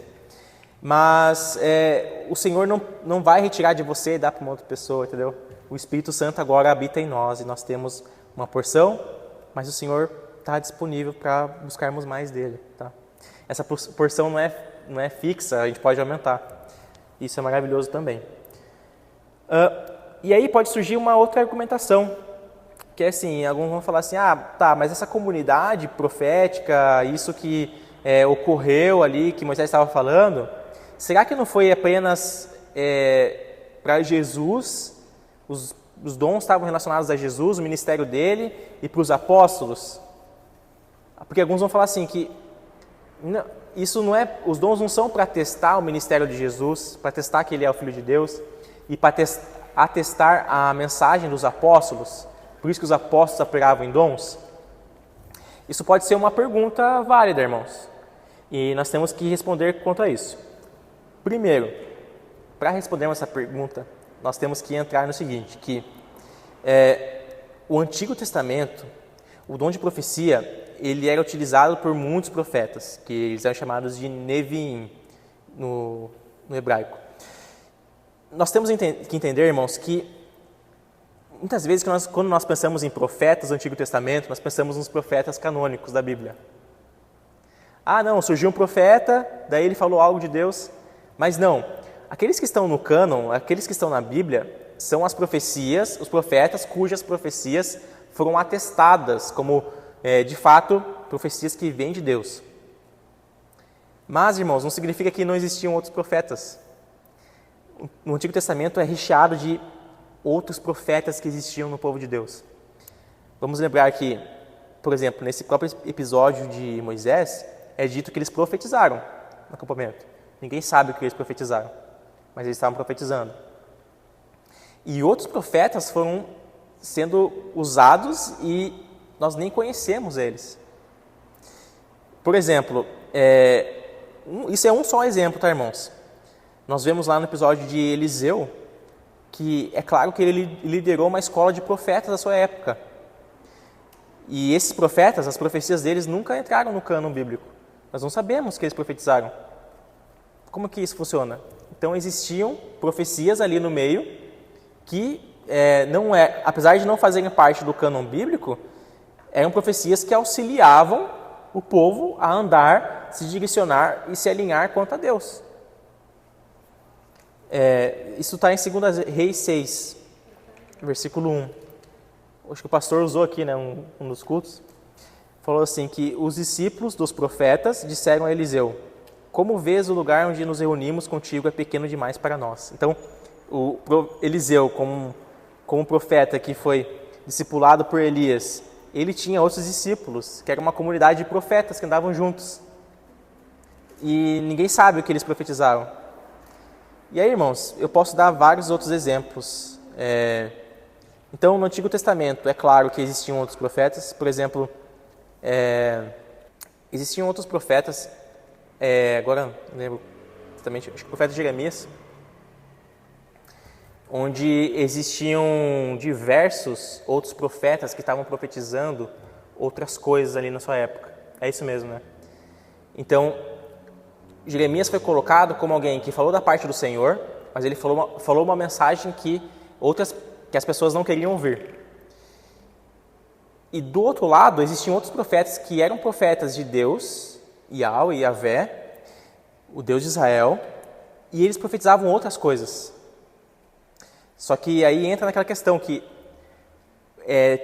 Mas o Senhor não vai retirar de você e dar para uma outra pessoa, entendeu? O Espírito Santo agora habita em nós e nós temos uma porção, mas o Senhor está disponível para buscarmos mais dele, tá? Essa porção não é fixa, a gente pode aumentar. Isso é maravilhoso também. E aí pode surgir uma outra argumentação, que é assim, alguns vão falar assim, mas essa comunidade profética, isso que ocorreu ali, que Moisés estava falando, será que não foi apenas para Jesus, os dons estavam relacionados a Jesus, o ministério dele, e para os apóstolos? Porque alguns vão falar assim, que isso não é, os dons não são para testar o ministério de Jesus, para testar que ele é o Filho de Deus, e para atestar a mensagem dos apóstolos, por isso que os apóstolos operavam em dons? Isso pode ser uma pergunta válida, irmãos, e nós temos que responder quanto a isso. Primeiro, para respondermos essa pergunta, nós temos que entrar no seguinte, que o Antigo Testamento, o dom de profecia, ele era utilizado por muitos profetas, que eles eram chamados de Neviim no hebraico. Nós temos que entender, irmãos, que muitas vezes quando nós pensamos em profetas do Antigo Testamento, nós pensamos nos profetas canônicos da Bíblia. Não, surgiu um profeta, daí ele falou algo de Deus, mas não. Aqueles que estão no cânon, aqueles que estão na Bíblia, são as profecias, os profetas cujas profecias foram atestadas como, de fato, profecias que vêm de Deus. Mas, irmãos, não significa que não existiam outros profetas. No Antigo Testamento é recheado de outros profetas que existiam no povo de Deus. Vamos lembrar que, por exemplo, nesse próprio episódio de Moisés, é dito que eles profetizaram no acampamento. Ninguém sabe o que eles profetizaram, mas eles estavam profetizando. E outros profetas foram sendo usados e nós nem conhecemos eles. Por exemplo, isso é um só exemplo, tá, irmãos? Nós vemos lá no episódio de Eliseu, que é claro que ele liderou uma escola de profetas da sua época. E esses profetas, as profecias deles nunca entraram no cânon bíblico. Nós não sabemos que eles profetizaram. Como que isso funciona? Então existiam profecias ali no meio que, apesar de não fazerem parte do cânon bíblico, eram profecias que auxiliavam o povo a andar, se direcionar e se alinhar quanto a Deus. Isso está em 2 Reis 6, versículo 1. Acho que o pastor usou aqui, um dos cultos. Falou assim, que os discípulos dos profetas disseram a Eliseu: como vês o lugar onde nos reunimos contigo é pequeno demais para nós. Então, o Eliseu, como profeta que foi discipulado por Elias, ele tinha outros discípulos, que era uma comunidade de profetas que andavam juntos. E ninguém sabe o que eles profetizaram. E aí, irmãos, eu posso dar vários outros exemplos. Então, no Antigo Testamento, é claro que existiam outros profetas. Por exemplo, existiam outros profetas, agora não lembro exatamente, acho que o profeta Jeremias, onde existiam diversos outros profetas que estavam profetizando outras coisas ali na sua época. É isso mesmo, né? Então, Jeremias foi colocado como alguém que falou da parte do Senhor, mas ele falou uma mensagem que as pessoas não queriam ouvir. E do outro lado, existiam outros profetas que eram profetas de Deus, Yahweh e Yahvé, o Deus de Israel, e eles profetizavam outras coisas. Só que aí entra naquela questão que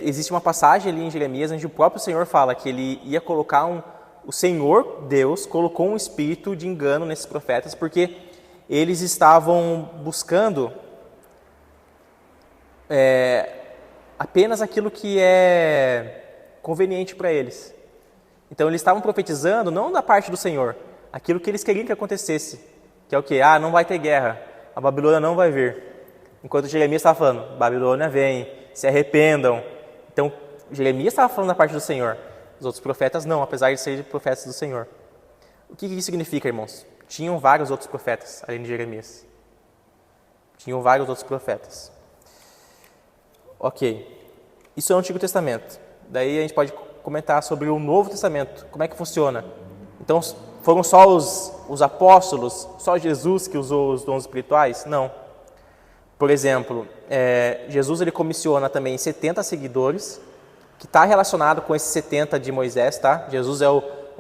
existe uma passagem ali em Jeremias onde o próprio Senhor fala que ele ia colocar o Senhor, Deus, colocou um espírito de engano nesses profetas porque eles estavam buscando apenas aquilo que é conveniente para eles. Então eles estavam profetizando não da parte do Senhor, aquilo que eles queriam que acontecesse, que é o quê? Não vai ter guerra, a Babilônia não vai vir. Enquanto Jeremias estava falando, Babilônia vem, se arrependam. Então Jeremias estava falando da parte do Senhor, os outros profetas não, apesar de serem profetas do Senhor. O que isso significa, irmãos? Tinham vários outros profetas, além de Jeremias. Tinham vários outros profetas. Ok. Isso é o Antigo Testamento. Daí a gente pode comentar sobre o Novo Testamento. Como é que funciona? Então, foram só os apóstolos, só Jesus que usou os dons espirituais? Não. Por exemplo, Jesus ele comissiona também 70 seguidores, que está relacionado com esses 70 de Moisés, tá? Jesus é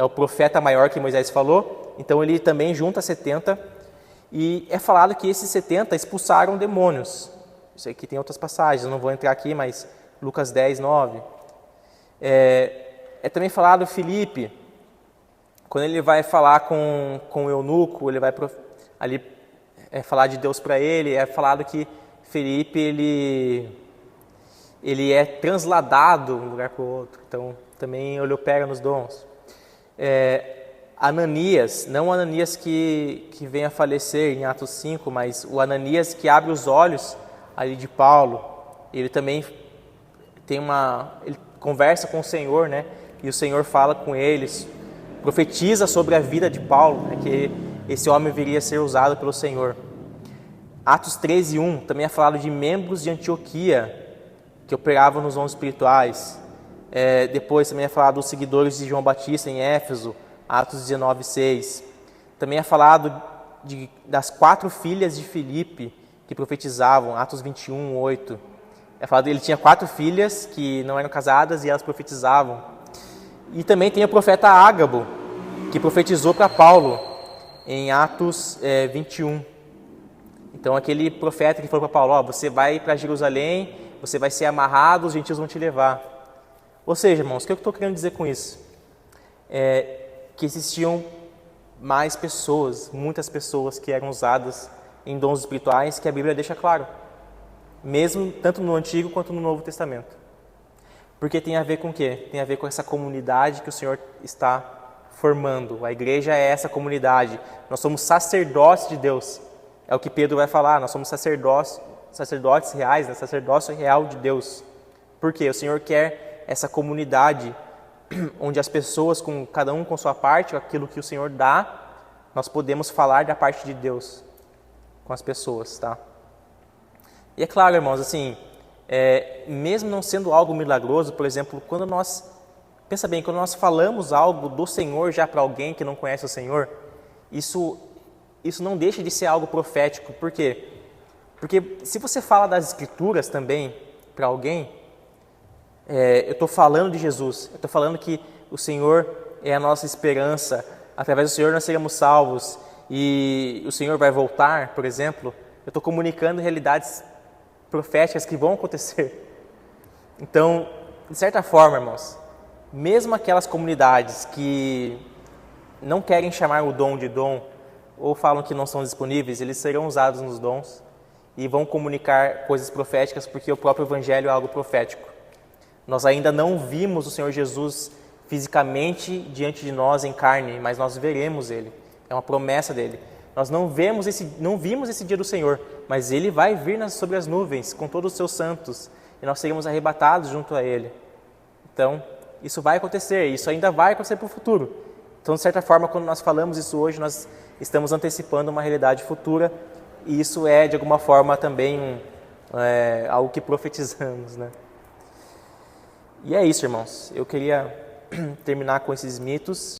o profeta maior que Moisés falou, então ele também junta 70, e é falado que esses 70 expulsaram demônios. Isso aqui tem outras passagens, eu não vou entrar aqui, mas Lucas 10, 9. É também falado Filipe, quando ele vai falar com o eunuco, ele vai ali falar de Deus para ele, é falado que Filipe ele é transladado de um lugar para o outro, então também ele opera nos dons. Ananias, não o Ananias que vem a falecer em Atos 5, mas o Ananias que abre os olhos ali de Paulo, ele também ele conversa com o Senhor, né? E o Senhor fala com eles, profetiza sobre a vida de Paulo, né? Que esse homem viria a ser usado pelo Senhor. Atos 13, 1, também é falado de membros de Antioquia que operavam nos dons espirituais. Depois também é falado dos seguidores de João Batista em Éfeso, Atos 19, 6. Também é falado das 4 filhas de Filipe que profetizavam, Atos 21, 8. É falado que ele tinha 4 filhas que não eram casadas e elas profetizavam. E também tem o profeta Ágabo, que profetizou para Paulo em Atos 21. Então aquele profeta que falou para Paulo, você vai para Jerusalém, você vai ser amarrado, os gentios vão te levar. Ou seja, irmãos, o que eu estou querendo dizer com isso? Que existiam mais pessoas, muitas pessoas que eram usadas em dons espirituais, que a Bíblia deixa claro. Mesmo tanto no Antigo quanto no Novo Testamento. Porque tem a ver com o quê? Tem a ver com essa comunidade que o Senhor está formando. A igreja é essa comunidade. Nós somos sacerdotes de Deus. É o que Pedro vai falar, nós somos sacerdotes reais, né? Sacerdócio real de Deus. Por quê? O Senhor quer essa comunidade onde as pessoas, cada um com sua parte, aquilo que o Senhor dá, nós podemos falar da parte de Deus com as pessoas, tá? E é claro, irmãos, assim, mesmo não sendo algo milagroso, por exemplo, quando nós falamos algo do Senhor já para alguém que não conhece o Senhor, isso não deixa de ser algo profético. Por quê? Porque se você fala das Escrituras também para alguém, eu estou falando de Jesus, eu estou falando que o Senhor é a nossa esperança, através do Senhor nós seremos salvos e o Senhor vai voltar, por exemplo, eu estou comunicando realidades proféticas que vão acontecer. Então, de certa forma, irmãos, mesmo aquelas comunidades que não querem chamar o dom de dom ou falam que não são disponíveis, eles serão usados nos dons e vão comunicar coisas proféticas porque o próprio Evangelho é algo profético. Nós ainda não vimos o Senhor Jesus fisicamente diante de nós em carne, mas nós veremos Ele. É uma promessa dele. Nós não vimos esse dia do Senhor, mas Ele vai vir sobre as nuvens com todos os seus santos e nós seremos arrebatados junto a Ele. Então, isso vai acontecer, isso ainda vai acontecer para o futuro. Então, de certa forma, quando nós falamos isso hoje, nós estamos antecipando uma realidade futura e isso é, de alguma forma, também algo que profetizamos, né? E é isso, irmãos. Eu queria terminar com esses mitos.